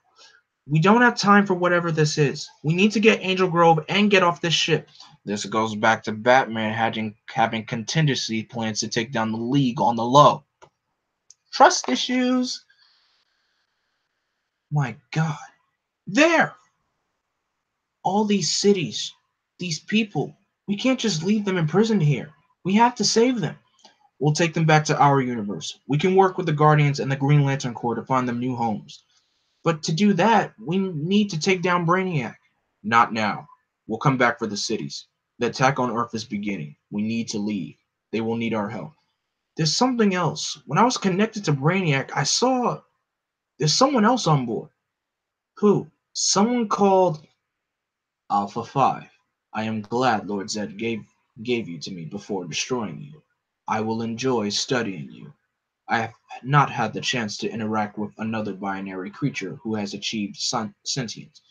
We don't have time for whatever this is. We need to get Angel Grove and get off this ship. This goes back to Batman having contingency plans to take down the League on the low. trust issues. My God. There! All these cities, these people. We can't just leave them imprisoned here. We have to save them. We'll take them back to our universe. We can work with the Guardians and the Green Lantern Corps to find them new homes. But to do that, we need to take down Brainiac. Not now. We'll come back for the cities. The attack on Earth is beginning. We need to leave. They will need our help. There's something else. When I was connected to Brainiac, I saw there's someone else on board. Who? Someone called Alpha 5. I am glad Lord Zedd gave you to me before destroying you. I will enjoy studying you. I have not had the chance to interact with another binary creature who has achieved sentience.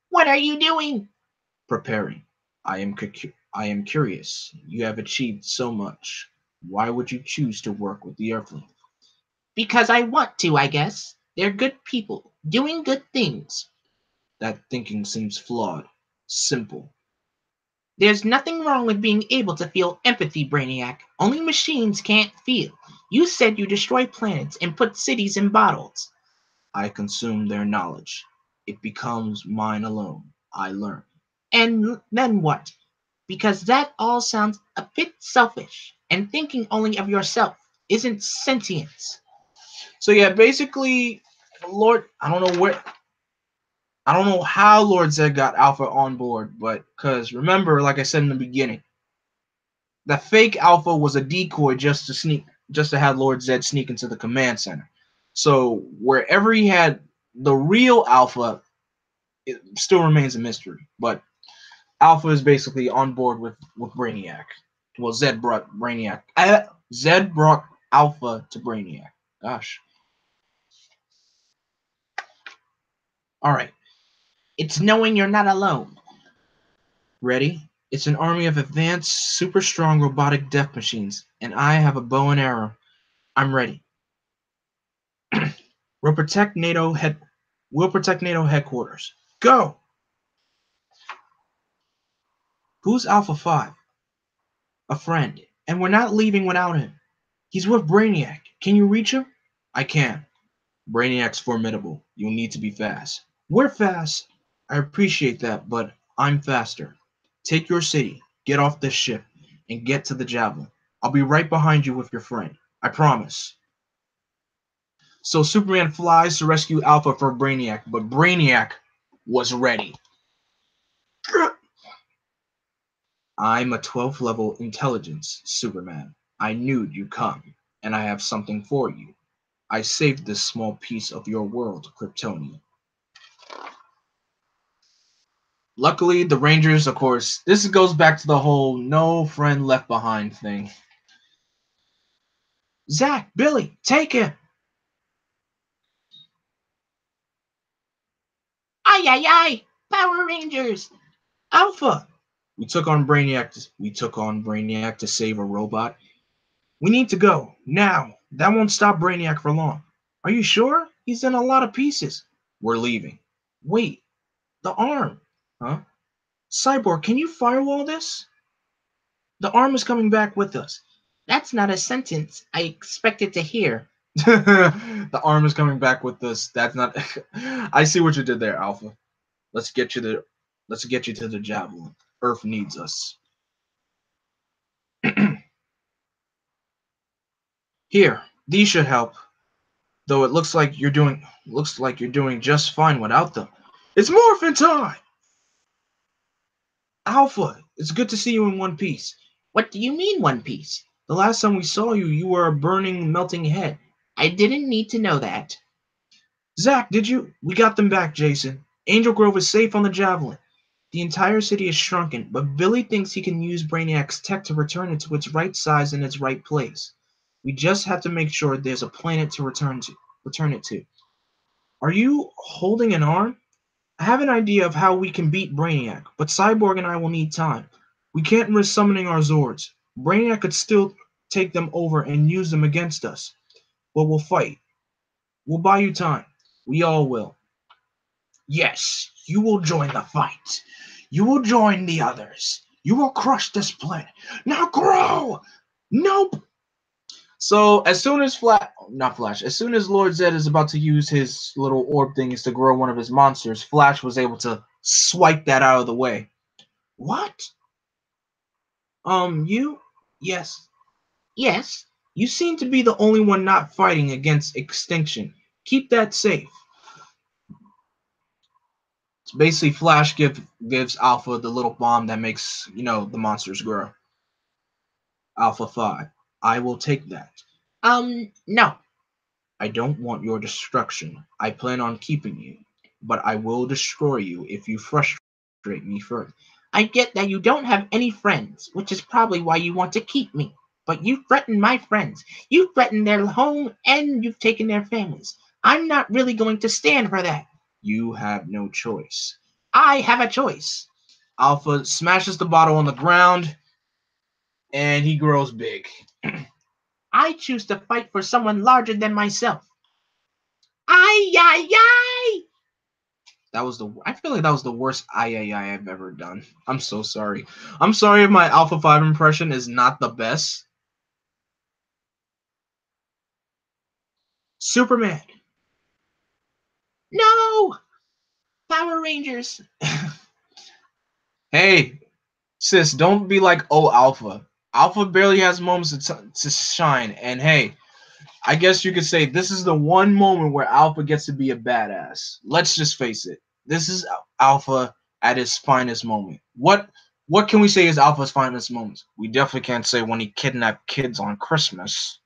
What are you doing? Preparing. I am curious. You have achieved so much. Why would you choose to work with the Earthlings? Because I want to, I guess. They're good people, doing good things. That thinking seems flawed. Simple. There's nothing wrong with being able to feel empathy, Brainiac. Only machines can't feel. You said you destroy planets and put cities in bottles. I consume their knowledge. It becomes mine alone. I learn. And then what? Because that all sounds a bit selfish, and thinking only of yourself isn't sentience. So yeah, basically, Lord, I don't know how Lord Zedd got Alpha on board, but because remember, like I said in the beginning, the fake Alpha was a decoy just to have Lord Zedd sneak into the command center. So wherever he had the real Alpha, it still remains a mystery. But Alpha is basically on board with Brainiac. Well, Zedd brought Brainiac. Zedd brought Alpha to Brainiac. Gosh. All right. It's knowing you're not alone. Ready? It's an army of advanced, super strong robotic death machines, and I have a bow and arrow. I'm ready. We'll protect NATO headquarters. Go! Who's Alpha 5? A friend, and we're not leaving without him. He's with Brainiac. Can you reach him? I can. Brainiac's formidable. You'll need to be fast. We're fast. I appreciate that, but I'm faster. Take your city, get off this ship, and get to the Javelin. I'll be right behind you with your friend. I promise. So Superman flies to rescue Alpha from Brainiac, but Brainiac was ready. I'm a 12th level intelligence Superman. I knew you'd come, and I have something for you. I saved this small piece of your world, Kryptonian. Luckily, the Rangers, of course, this goes back to the whole no friend left behind thing. Zach, Billy, take him! Aye, aye, aye! Power Rangers! Alpha! We took on Brainiac to save a robot. We need to go, now. That won't stop Brainiac for long. Are you sure? He's in a lot of pieces. We're leaving. Wait, the arm. Huh? Cyborg, can you firewall this? The arm is coming back with us. That's not a sentence I expected to hear. The arm is coming back with us. That's not. I see what you did there, Alpha. Let's get you to the Javelin. Earth needs us. Here, these should help. Though it looks like you're doing just fine without them. It's morphin' time! Alpha, it's good to see you in one piece. What do you mean one piece? The last time we saw you, you were a burning, melting head. I didn't need to know that. Zach, did you? We got them back, Jason. Angel Grove is safe on the Javelin. The entire city is shrunken, but Billy thinks he can use Brainiac's tech to return it to its right size and its right place. We just have to make sure there's a planet to return it to. Are you holding an arm? I have an idea of how we can beat Brainiac, but Cyborg and I will need time. We can't risk summoning our Zords. Brainiac could still take them over and use them against us. But we'll fight. We'll buy you time. We all will. Yes, you will join the fight. You will join the others. You will crush this planet. Now grow! Nope! So as soon as as soon as Lord Zedd is about to use his little orb things to grow one of his monsters, Flash was able to swipe that out of the way. What? You? Yes. Yes. You seem to be the only one not fighting against extinction. Keep that safe. So basically, gives Alpha the little bomb that makes, the monsters grow. Alpha 5. I will take that. No. I don't want your destruction. I plan on keeping you, but I will destroy you if you frustrate me further. I get that you don't have any friends, which is probably why you want to keep me. But you threaten my friends. You threaten their home and you've taken their families. I'm not really going to stand for that. You have no choice. I have a choice. Alpha smashes the bottle on the ground and he grows big. I choose to fight for someone larger than myself. Ay, ay, ay! I feel like that was the worst ay, ay, ay I've ever done. I'm so sorry. I'm sorry if my Alpha 5 impression is not the best. Superman. No! Power Rangers. Hey, sis, don't be like, oh, Alpha. Alpha barely has moments to shine. And hey, I guess you could say this is the one moment where Alpha gets to be a badass. Let's just face it. This is Alpha at his finest moment. What can we say is Alpha's finest moments? We definitely can't say when he kidnapped kids on Christmas.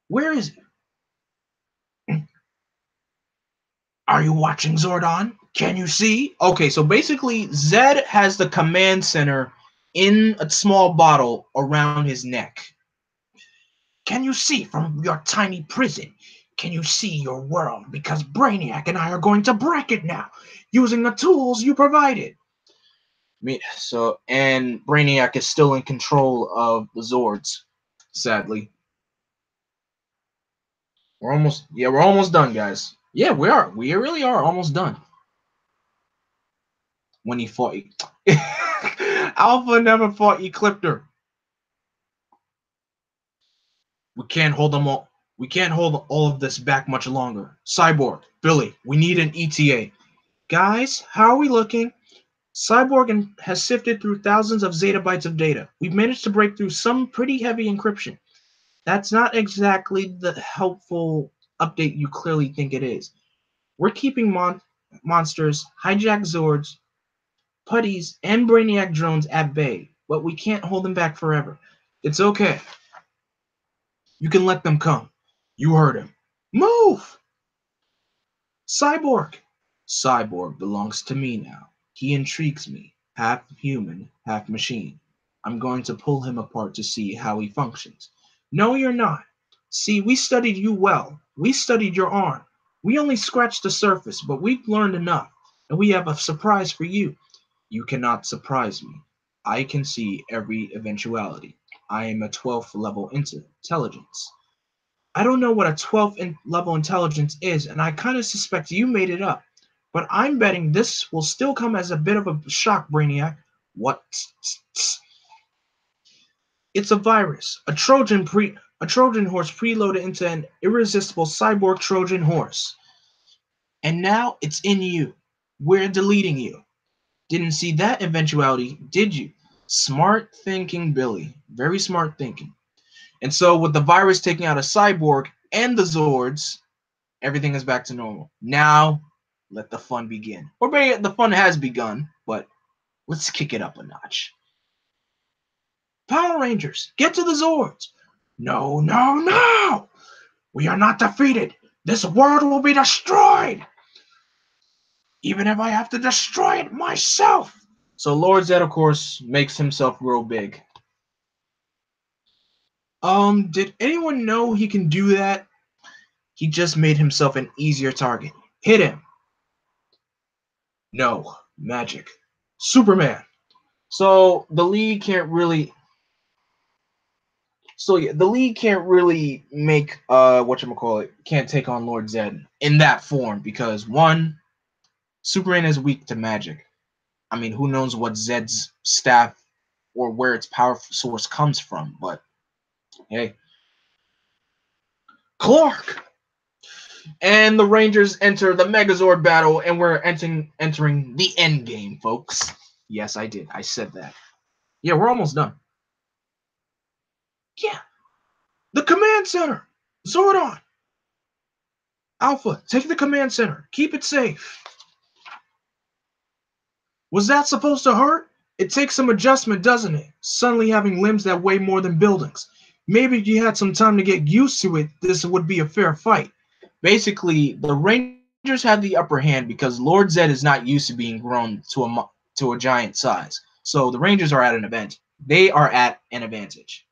Where is it? Are you watching Zordon? Can you see? Okay, so basically Zedd has the command center in a small bottle around his neck. Can you see from your tiny prison? Can you see your world? Because Brainiac and I are going to break it now, using the tools you provided. And Brainiac is still in control of the Zords, sadly. We're almost done, guys. Yeah, we are. We really are almost done. When he fought Alpha never fought Ecliptor. We can't hold them all. We can't hold all of this back much longer. Cyborg, Billy, we need an ETA. Guys, how are we looking? Cyborg has sifted through thousands of zettabytes of data. We've managed to break through some pretty heavy encryption. That's not exactly the helpful update you clearly think it is. We're keeping monsters, hijack Zords, putties, and Brainiac drones at bay, but we can't hold them back forever. It's okay. You can let them come. You heard him. Move! Cyborg! Cyborg belongs to me now. He intrigues me. Half human, half machine. I'm going to pull him apart to see how he functions. No, you're not. See, we studied you well. We studied your arm. We only scratched the surface, but we've learned enough. And we have a surprise for you. You cannot surprise me. I can see every eventuality. I am a 12th level intelligence. I don't know what a 12th level intelligence is, and I kind of suspect you made it up. But I'm betting this will still come as a bit of a shock, Brainiac. What? It's a virus, a Trojan horse preloaded into an irresistible cyborg Trojan horse. And now it's in you. We're deleting you. Didn't see that eventuality, did you? Smart thinking, Billy. Very smart thinking. And so with the virus taking out a cyborg and the Zords, everything is back to normal. Now, let the fun begin. Or maybe the fun has begun, but let's kick it up a notch. Power Rangers, get to the Zords. No, no, no! We are not defeated. This world will be destroyed. Even if I have to destroy it myself. So Lord Zedd, of course, makes himself grow big. Did anyone know he can do that? He just made himself an easier target. Hit him. No, magic. Superman. So the league can't really. So yeah, the league can't really make whatchamacallit, can't take on Lord Zedd in that form because one, Superman is weak to magic. I mean, who knows what Zedd's staff or where its power source comes from. But hey, Clark and the Rangers enter the Megazord battle, and we're entering the end game, folks. Yes, I did. I said that. Yeah, we're almost done. Yeah, the command center. Zordon. Alpha, take the command center. Keep it safe. Was that supposed to hurt? It takes some adjustment, doesn't it? Suddenly having limbs that weigh more than buildings. Maybe if you had some time to get used to it, this would be a fair fight. Basically, the Rangers have the upper hand because Lord Zedd is not used to being grown to a giant size. So the Rangers are at an advantage. They are at an advantage.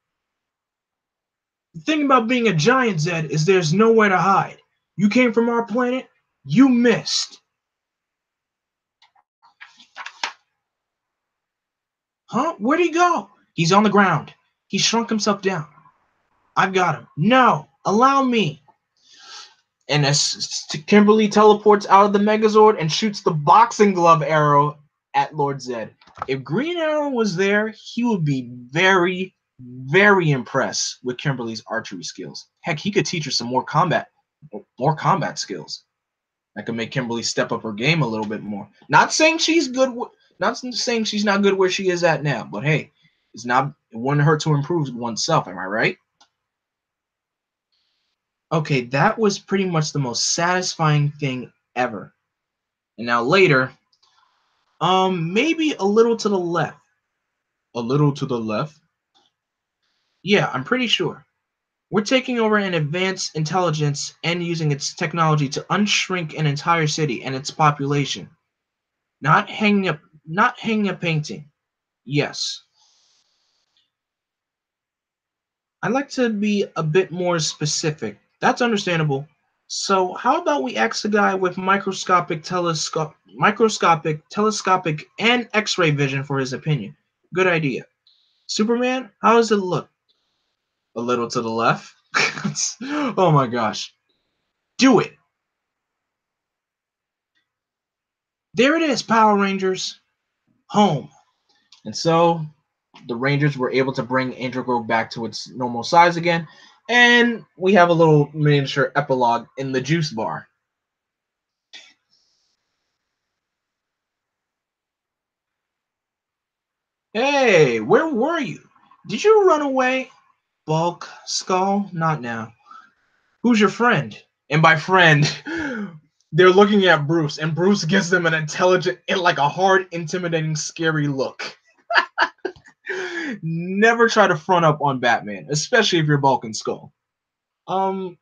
The thing about being a giant, Zedd, is there's nowhere to hide. You came from our planet, you missed. Huh? Where'd he go? He's on the ground. He shrunk himself down. I've got him. No, allow me. And as Kimberly teleports out of the Megazord and shoots the boxing glove arrow at Lord Zedd. If Green Arrow was there, he would be very, very impressed with Kimberly's archery skills. Heck, he could teach her some more combat skills. That could make Kimberly step up her game a little bit more. Not saying she's good. Not saying she's not good where she is at now. But hey, it wouldn't hurt to improve oneself. Am I right? Okay, that was pretty much the most satisfying thing ever. And now later, maybe a little to the left. A little to the left? Yeah, I'm pretty sure. We're taking over an advanced intelligence and using its technology to unshrink an entire city and its population. Not hanging a painting. Yes. I'd like to be a bit more specific. That's understandable. So how about we ask a guy with telescopic, and X-ray vision for his opinion? Good idea. Superman, how does it look? A little to the left. Oh my gosh. Do it. There it is, Power Rangers. Home. And so the Rangers were able to bring Angel Grove back to its normal size again. And we have a little miniature epilogue in the juice bar. Hey, where were you? Did you run away? Bulk, Skull, not now. Who's your friend? And by friend, they're looking at Bruce, and Bruce gives them an intelligent, like a hard, intimidating, scary look. Never try to front up on Batman, especially if you're Bulk and Skull. Um,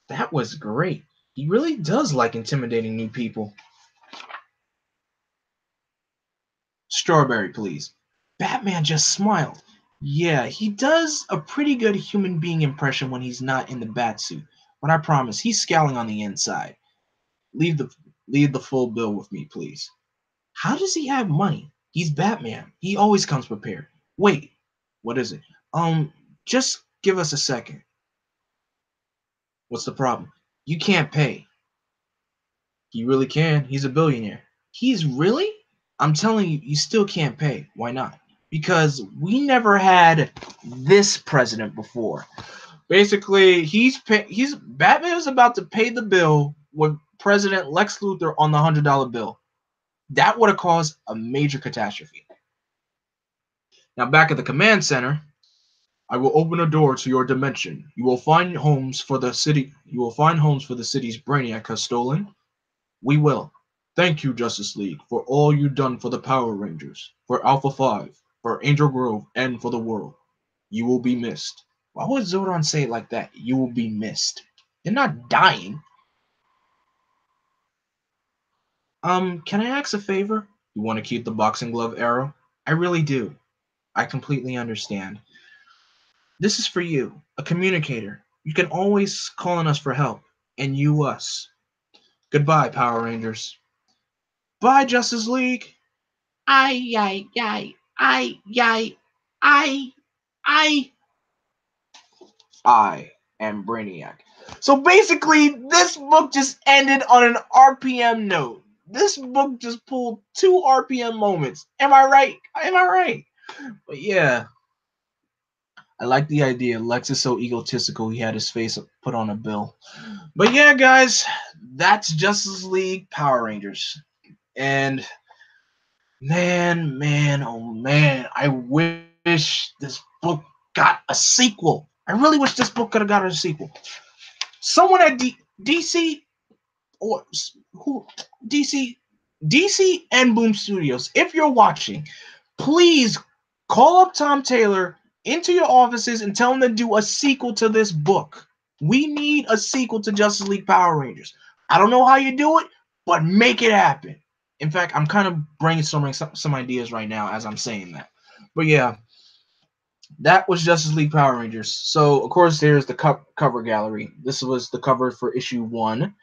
that was great. He really does like intimidating new people. Strawberry, please. Batman just smiled. Yeah, he does a pretty good human being impression when he's not in the bat suit, but I promise he's scowling on the inside. Leave the leave the full bill with me, please. How does he have money? He's Batman. He always comes prepared. Wait, what is it? Just give us a second. What's the problem? You can't pay. He really can. He's a billionaire. He's really? I'm telling you, you still can't pay. Why not? Because we never had this president before. Basically, he's Batman is about to pay the bill with President Lex Luthor on the $100 bill. That would have caused a major catastrophe. Now back at the command center, I will open a door to your dimension. You will find homes for the city. You will find homes for the city's Brainiac has stolen. We will. Thank you, Justice League, for all you've done for the Power Rangers, for Alpha 5, for Angel Grove, and for the world. You will be missed. Why would Zordon say it like that? You will be missed. They're not dying. Can I ask a favor? You want to keep the boxing glove arrow? I really do. I completely understand. This is for you, a communicator. You can always call on us for help, and you us. Goodbye, Power Rangers. Bye, Justice League. I, I, I, I, I, I, I am Brainiac. So basically, this book just ended on an RPM note. This book just pulled two RPM moments. Am I right? Am I right? But yeah, I like the idea. Lex is so egotistical, he had his face put on a bill. But yeah, guys, that's Justice League Power Rangers. And man, oh man, I wish this book got a sequel. I really wish this book could have got a sequel. Someone at DC or who DC and Boom Studios, if you're watching, please call up Tom Taylor into your offices and tell him to do a sequel to this book. We need a sequel to Justice League Power Rangers. I don't know how you do it, but make it happen. In fact, I'm kind of brainstorming some ideas right now as I'm saying that. But yeah, that was Justice League Power Rangers. So, of course, there's the cover gallery. This was the cover for issue 1,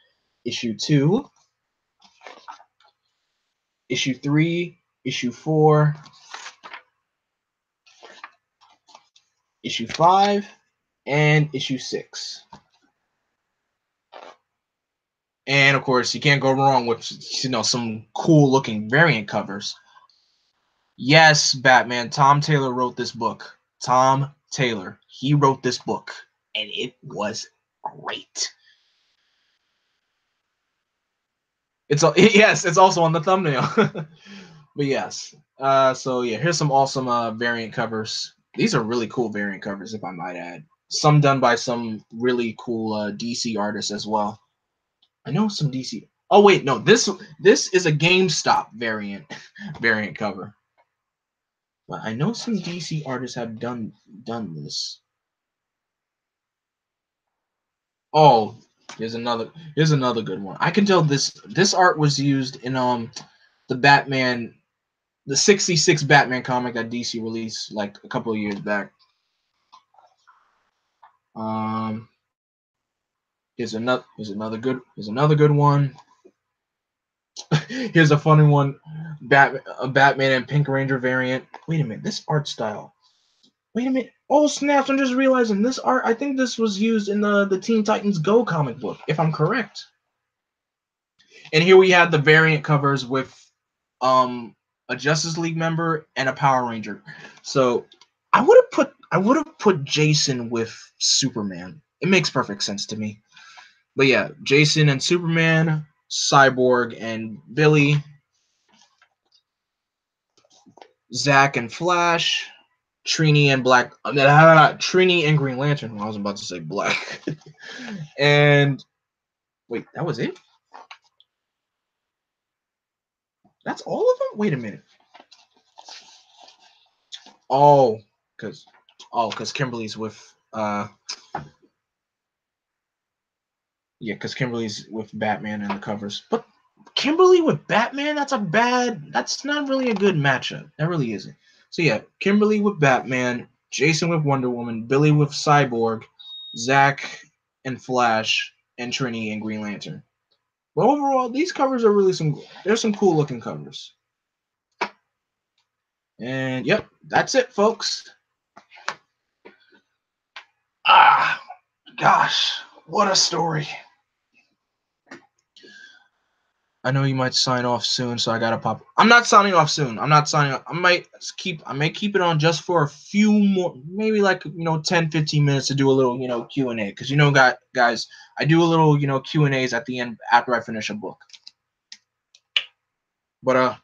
issue 2, issue 3, issue 4, issue 5, and issue 6. And of course, you can't go wrong with some cool looking variant covers. Yes, Batman, Tom Taylor wrote this book. Tom Taylor, he wrote this book, and it was great. It's yes, it's also on the thumbnail. But yes, so yeah, here's some awesome variant covers. These are really cool variant covers, if I might add. Some done by some really cool DC artists as well. I know some DC. Oh wait, no, this is a GameStop variant cover. But I know some DC artists have done this. Oh, here's another good one. I can tell this art was used in the Batman the 66 Batman comic that DC released like a couple of years back. Um here's another good one. Here's a funny one. Batman and Pink Ranger variant. Wait a minute, this art style. Wait a minute. Oh snaps, I'm just realizing this art, I think this was used in the Teen Titans Go comic book, if I'm correct. And here we have the variant covers with a Justice League member and a Power Ranger. So I would have put Jason with Superman. It makes perfect sense to me. But yeah, Jason and Superman, Cyborg and Billy, Zach and Flash, Trini and Trini and Green Lantern. Well, I was about to say Black. And wait, that was it? That's all of them? Wait a minute. Oh, because Kimberly's with because Kimberly's with Batman in the covers. But Kimberly with Batman, that's not really a good matchup. That really isn't. So yeah, Kimberly with Batman, Jason with Wonder Woman, Billy with Cyborg, Zach and Flash, and Trini and Green Lantern. But overall, these covers are really there's some cool looking covers. And yep, that's it, folks. Ah, gosh, what a story. I know you might sign off soon, so I gotta pop. I'm not signing off soon. I'm not signing off. I may keep it on just for a few more, maybe like 10, 15 minutes to do a little Q&A, because guys, I do a little Q&As at the end after I finish a book. But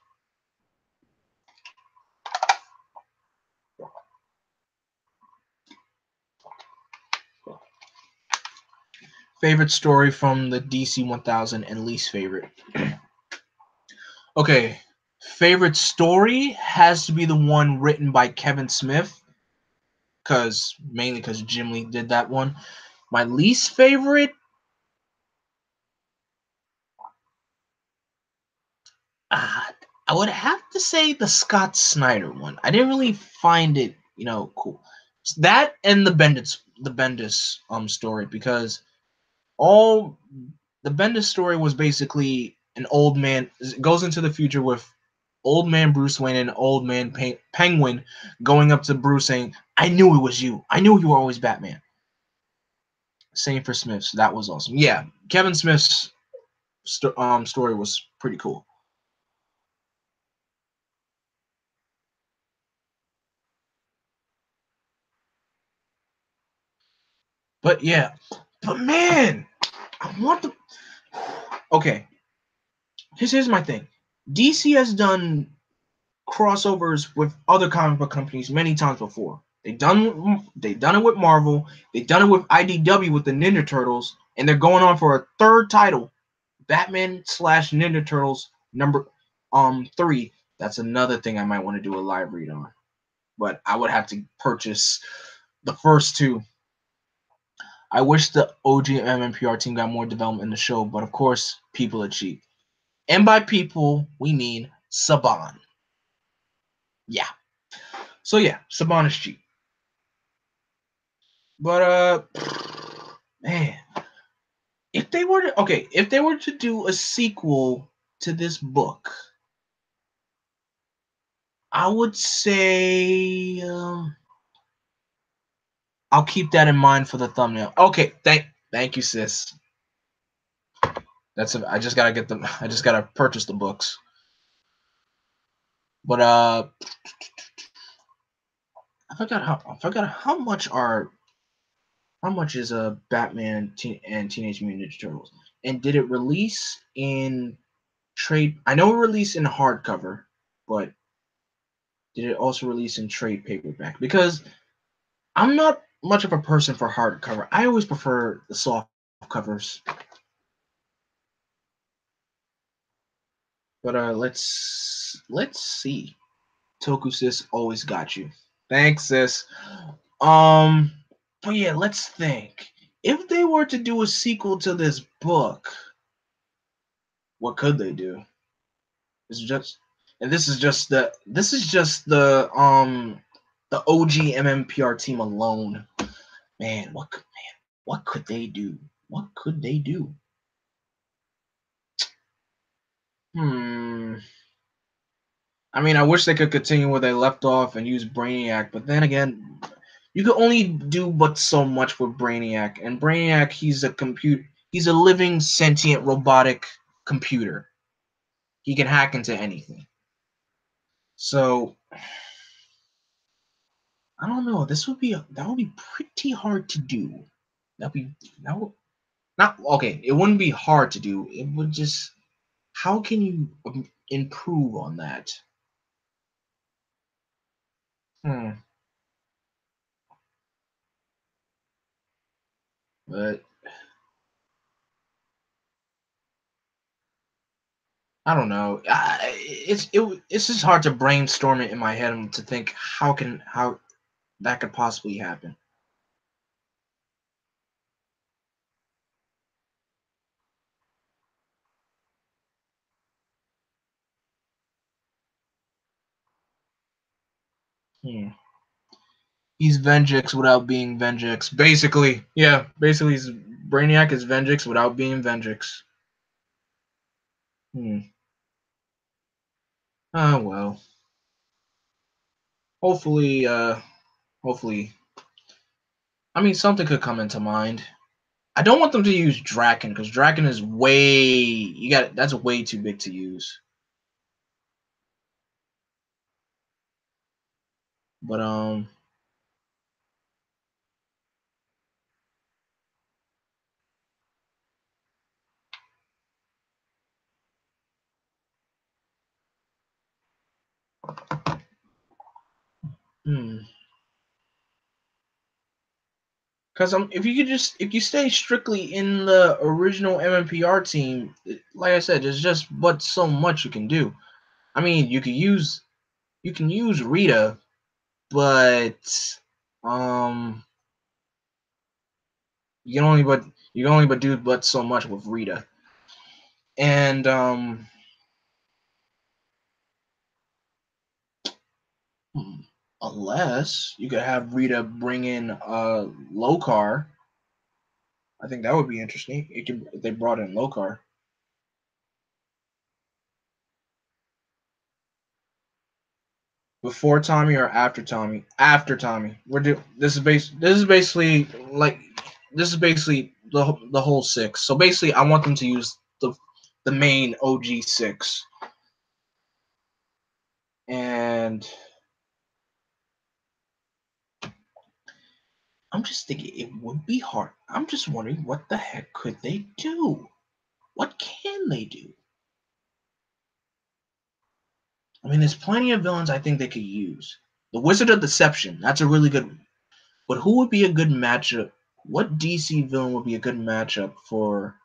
favorite story from the DC 1000 and least favorite. Okay, favorite story has to be the one written by Kevin Smith, mainly because Jim Lee did that one. My least favorite, I would have to say the Scott Snyder one. I didn't really find it, cool. That and the Bendis story, because all the Bendis story was basically an old man. It goes into the future with old man Bruce Wayne and old man Penguin going up to Bruce saying, "I knew it was you. I knew you were always Batman." Same for Smith's. That was awesome. Yeah, Kevin Smith's story was pretty cool. But yeah, but man, I want the. Okay, here's my thing. DC has done crossovers with other comic book companies many times before. They done it with Marvel. They've done it with IDW with the Ninja Turtles, and they're going on for a third title, Batman slash Ninja Turtles number 3. That's another thing I might want to do a live read on, but I would have to purchase the first two. I wish the OG MMPR team got more development in the show, but of course, people are cheap. And by people, we mean Saban. Yeah. So yeah, Saban is cheap. But man, if they were to do a sequel to this book, I would say I'll keep that in mind for the thumbnail. Okay, thank you, sis. I just gotta get them. I just gotta purchase the books. But how much is a and Teenage Mutant Ninja Turtles? And did it release in trade? I know it released in hardcover, but did it also release in trade paperback? Because I'm not much of a person for hardcover. I always prefer the soft covers. But let's see. Toku sis always got you. Thanks, sis. Um, but yeah, let's think. If they were to do a sequel to this book, what could they do? It's just, and this is just the OG MMPR team alone. Man, what could they do? What could they do? Hmm. I mean, I wish they could continue where they left off and use Brainiac, but then again, you can only do but so much with Brainiac. And Brainiac, he's a living, sentient, robotic computer. He can hack into anything. So I don't know. That would be pretty hard to do. That'd be that would not okay. It wouldn't be hard to do. It would just how can you improve on that? Hmm. But I don't know. It's just hard to brainstorm it in my head and to think how that could possibly happen. Hmm. He's Vengex without being Vengex. Basically, yeah. Basically, Brainiac is Vengex without being Vengex. Hmm. Oh well. Hopefully, hopefully. I mean, something could come into mind. I don't want them to use Draken because Draken is that's way too big to use. But hmm. Because if you stay strictly in the original MMPR team, like I said, there's just but so much you can do. I mean, you can use Rita, but um, you can only but do but so much with Rita, and hmm, unless you could have Rita bring in Lokar, I think that would be interesting. If they brought in Lokar. Before Tommy or after Tommy? After Tommy. This is basically like this is basically the whole six. So basically, I want them to use the main OG six, and I'm just thinking it would be hard. I'm just wondering what the heck could they do? What can they do? I mean, there's plenty of villains I think they could use. The Wizard of Deception, that's a really good one. But who would be a good matchup? What DC villain would be a good matchup for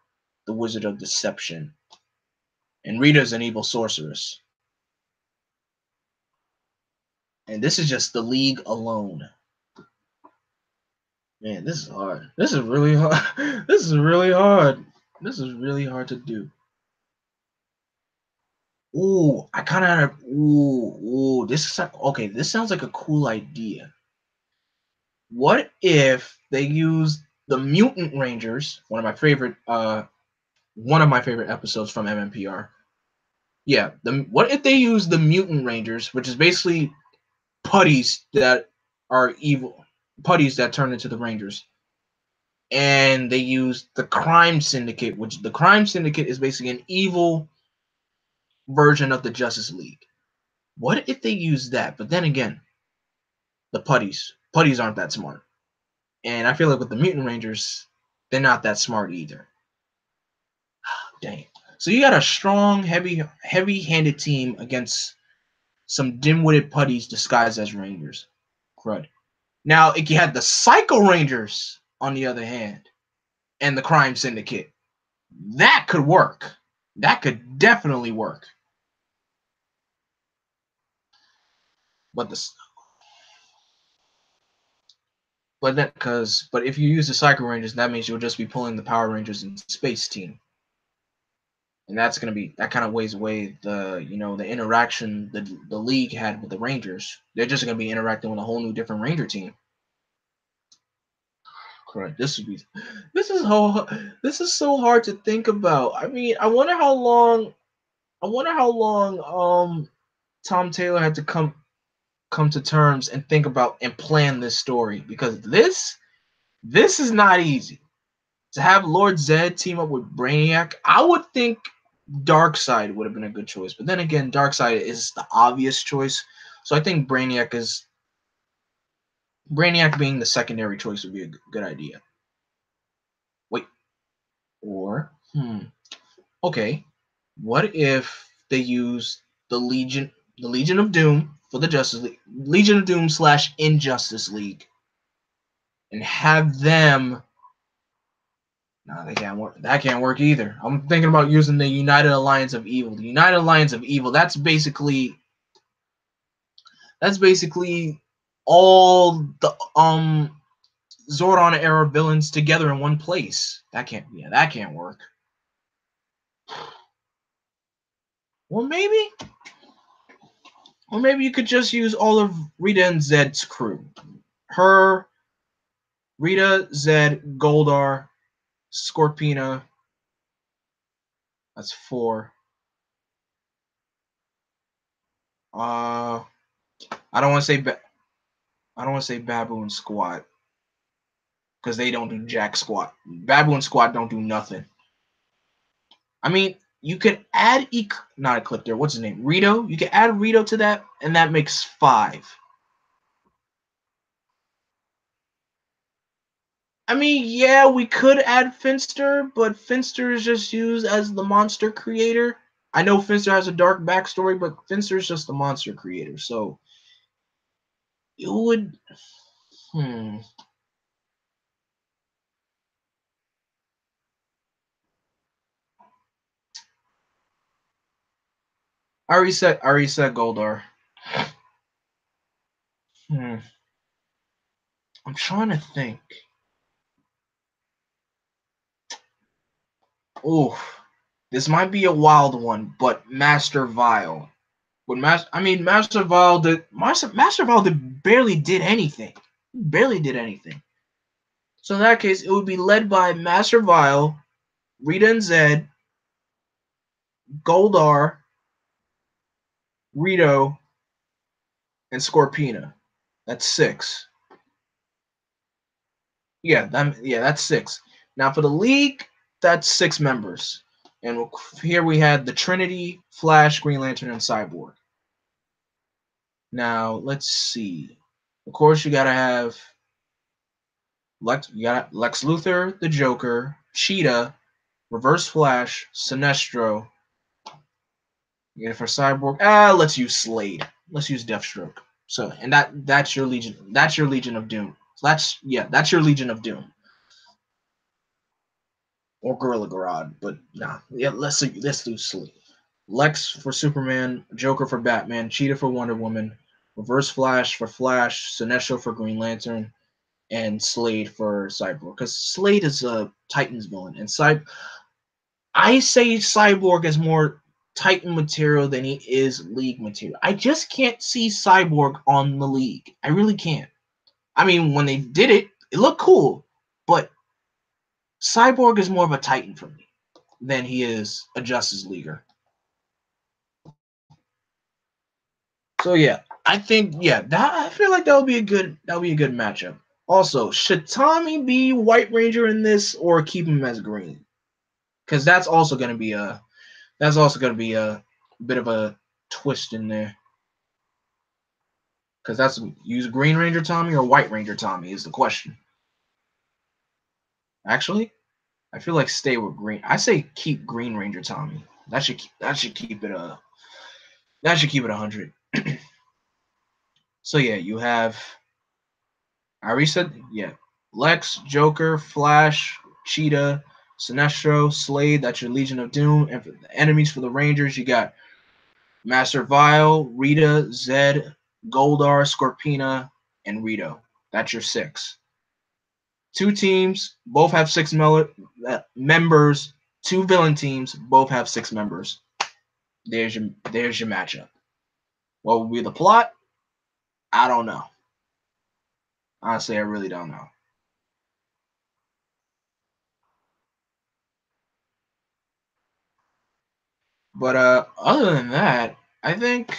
the Wizard of Deception? And Rita's an evil sorceress. And this is just the League alone. Man, this is hard. This is really hard. This is really hard. This is really hard to do. Ooh, I kind of had a. Ooh. Okay. This sounds like a cool idea. What if they use the Mutant Rangers? One of my favorite episodes from MMPR. Yeah. What if they use the Mutant Rangers, which is basically putties that are evil, putties that turn into the Rangers, and they use the Crime Syndicate, which the Crime Syndicate is basically an evil version of the Justice League. What if they use that? But then again, the putties aren't that smart, and I feel like with the Mutant Rangers, they're not that smart either. Dang. So you got a strong, heavy-handed team against some dim-witted putties disguised as Rangers. Crud. Now, if you had the Psycho Rangers, on the other hand, and the Crime Syndicate, that could work. That could definitely work. But the but if you use the Psycho Rangers, that means you'll just be pulling the Power Rangers and Space Team, and that kind of weighs away the interaction the League had with the Rangers. They're just gonna be interacting with a whole new different Ranger team. Correct. This is so hard to think about. I mean, I wonder how long Tom Taylor had to come to terms and think about and plan this story, because this is not easy. To have Lord Zedd team up with Brainiac, I would think Darkseid would have been a good choice. But then again, Darkseid is the obvious choice. So I think Brainiac being the secondary choice would be a good idea. Wait, or okay, what if they use the Legion of Doom for the Justice League, Legion of Doom / Injustice League, and have them. No, they can't work. That can't work either. I'm thinking about using the United Alliance of Evil. The United Alliance of Evil. That's basically all the Zordon era villains together in one place. That can't work. Well, maybe you could just use all of Rita and Zedd's crew. Her, Rita, Zedd, Goldar, Scorpina. That's 4. I don't want to say I don't want to say Babu and Squat, because they don't do jack squat. Babu and Squat don't do nothing. I mean, you could add not Ecliptor. What's his name? Rito. You can add Rito to that, and that makes 5. I mean, yeah, we could add Finster, but Finster is just used as the monster creator. I know Finster has a dark backstory, but Finster is just the monster creator. So it would. Hmm. I already said Goldar. Hmm. I'm trying to think. Oh, this might be a wild one, but Master Vile. Master Vile barely did anything. Barely did anything. So in that case, it would be led by Master Vile, Rita and Zedd, Goldar, Rito, and Scorpina. That's 6. That's 6. Now for the League, that's 6 members. And here we had the Trinity, Flash, Green Lantern, and Cyborg. Now let's see. Of course, you gotta have You got Lex Luthor, the Joker, Cheetah, Reverse Flash, Sinestro. You get for Cyborg. Let's use Slade. Let's use Deathstroke. So, and that's your Legion. That's your Legion of Doom. So that's your Legion of Doom. Or Gorilla Grodd, but nah. Yeah, let's do Slade. Lex for Superman, Joker for Batman, Cheetah for Wonder Woman, Reverse Flash for Flash, Sinestro for Green Lantern, and Slade for Cyborg. Because Slade is a Titans villain, and I say Cyborg is more Titan material than he is League material. I just can't see Cyborg on the League. I really can't. I mean, when they did it, it looked cool, but Cyborg is more of a Titan for me than he is a Justice Leaguer. So yeah, I think that I feel like that would be a good matchup. Also, should Tommy be White Ranger in this or keep him as Green? Because that's also gonna be a bit of a twist in there. Because that's use Green Ranger Tommy or White Ranger Tommy is the question. Actually, I feel like stay with Green. I say keep Green Ranger Tommy. That should keep it 100. So yeah, you have I already said Lex, Joker, Flash, Cheetah, Sinestro, Slade. That's your Legion of Doom. And for the enemies for the Rangers, you got Master Vile, Rita, Zedd, Goldar, Scorpina, and Rito. That's your 6. 2 teams, both have 6 members. 2 villain teams, both have 6 members. There's your matchup. What will be the plot? I don't know. Honestly, I really don't know. But other than that, I think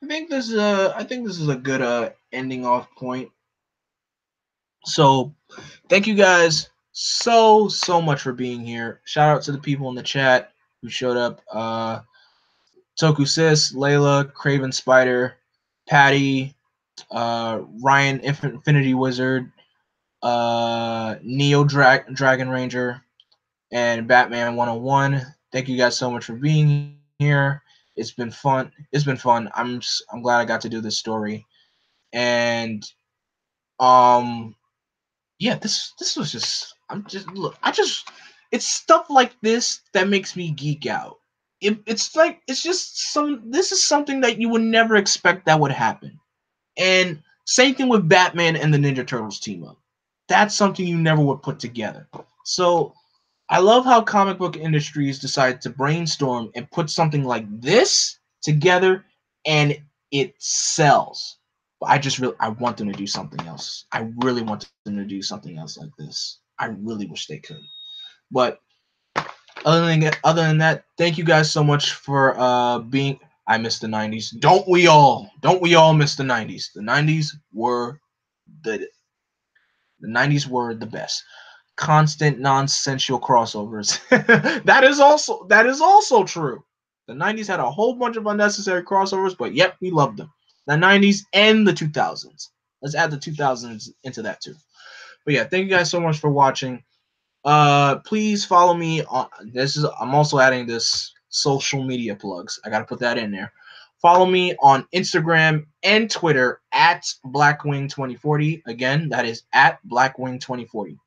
this is a good ending off point. So thank you guys so much for being here. Shout out to the people in the chat who showed up. Toku Sis, Layla, Craven Spider, Patty, Ryan Infinity Wizard, Neo Dragon Ranger, and Batman 101. Thank you guys so much for being here. It's been fun. I'm glad I got to do this story. And yeah, this was just it's stuff like this that makes me geek out. It's just this is something that you would never expect that would happen. And same thing with Batman and the Ninja Turtles team up. That's something you never would put together. So I love how comic book industries decide to brainstorm and put something like this together and it sells. But I want them to do something else. I really want them to do something else like this. I really wish they could. But other than that, thank you guys so much for being I miss the 90s. Don't we all? Don't we all miss the 90s? The 90s were the 90s were the best. Constant nonsensical crossovers. that is also true. The 90s had a whole bunch of unnecessary crossovers, but yep, we loved them. The 90s and the 2000s. Let's add the 2000s into that too. But yeah, thank you guys so much for watching. Please follow me on I'm also adding this social media plugs. I gotta put that in there. Follow me on Instagram and Twitter at Blackwing2040. Again, that is at Blackwing2040.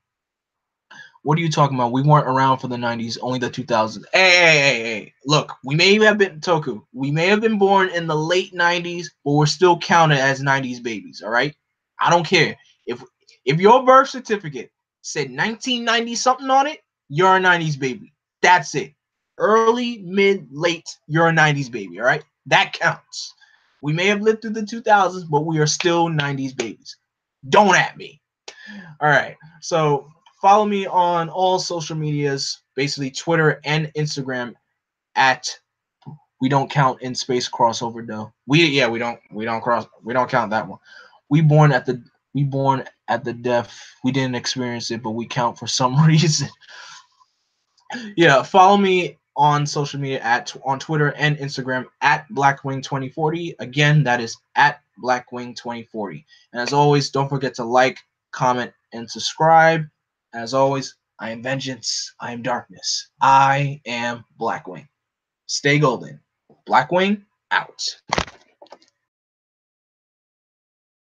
What are you talking about? We weren't around for the 90s, only the 2000s. Hey. Look, we may have been Toku. We may have been born in the late 90s, but we're still counted as 90s babies, all right? I don't care. If your birth certificate said 1990 something on it, you're a 90s baby. That's it. Early, mid, late, you're a 90s baby, all right? That counts. We may have lived through the 2000s, but we are still 90s babies. Don't at me. All right. So follow me on all social medias, basically Twitter and Instagram at we don't count in space crossover though. We don't count that one. We born at the deaf. We didn't experience it, but we count for some reason. Yeah, follow me on social media on Twitter and Instagram at Blackwing2040. Again, that is at Blackwing2040. And as always, don't forget to like, comment, and subscribe. As always, I am vengeance, I am darkness, I am Blackwing. Stay golden. Blackwing out.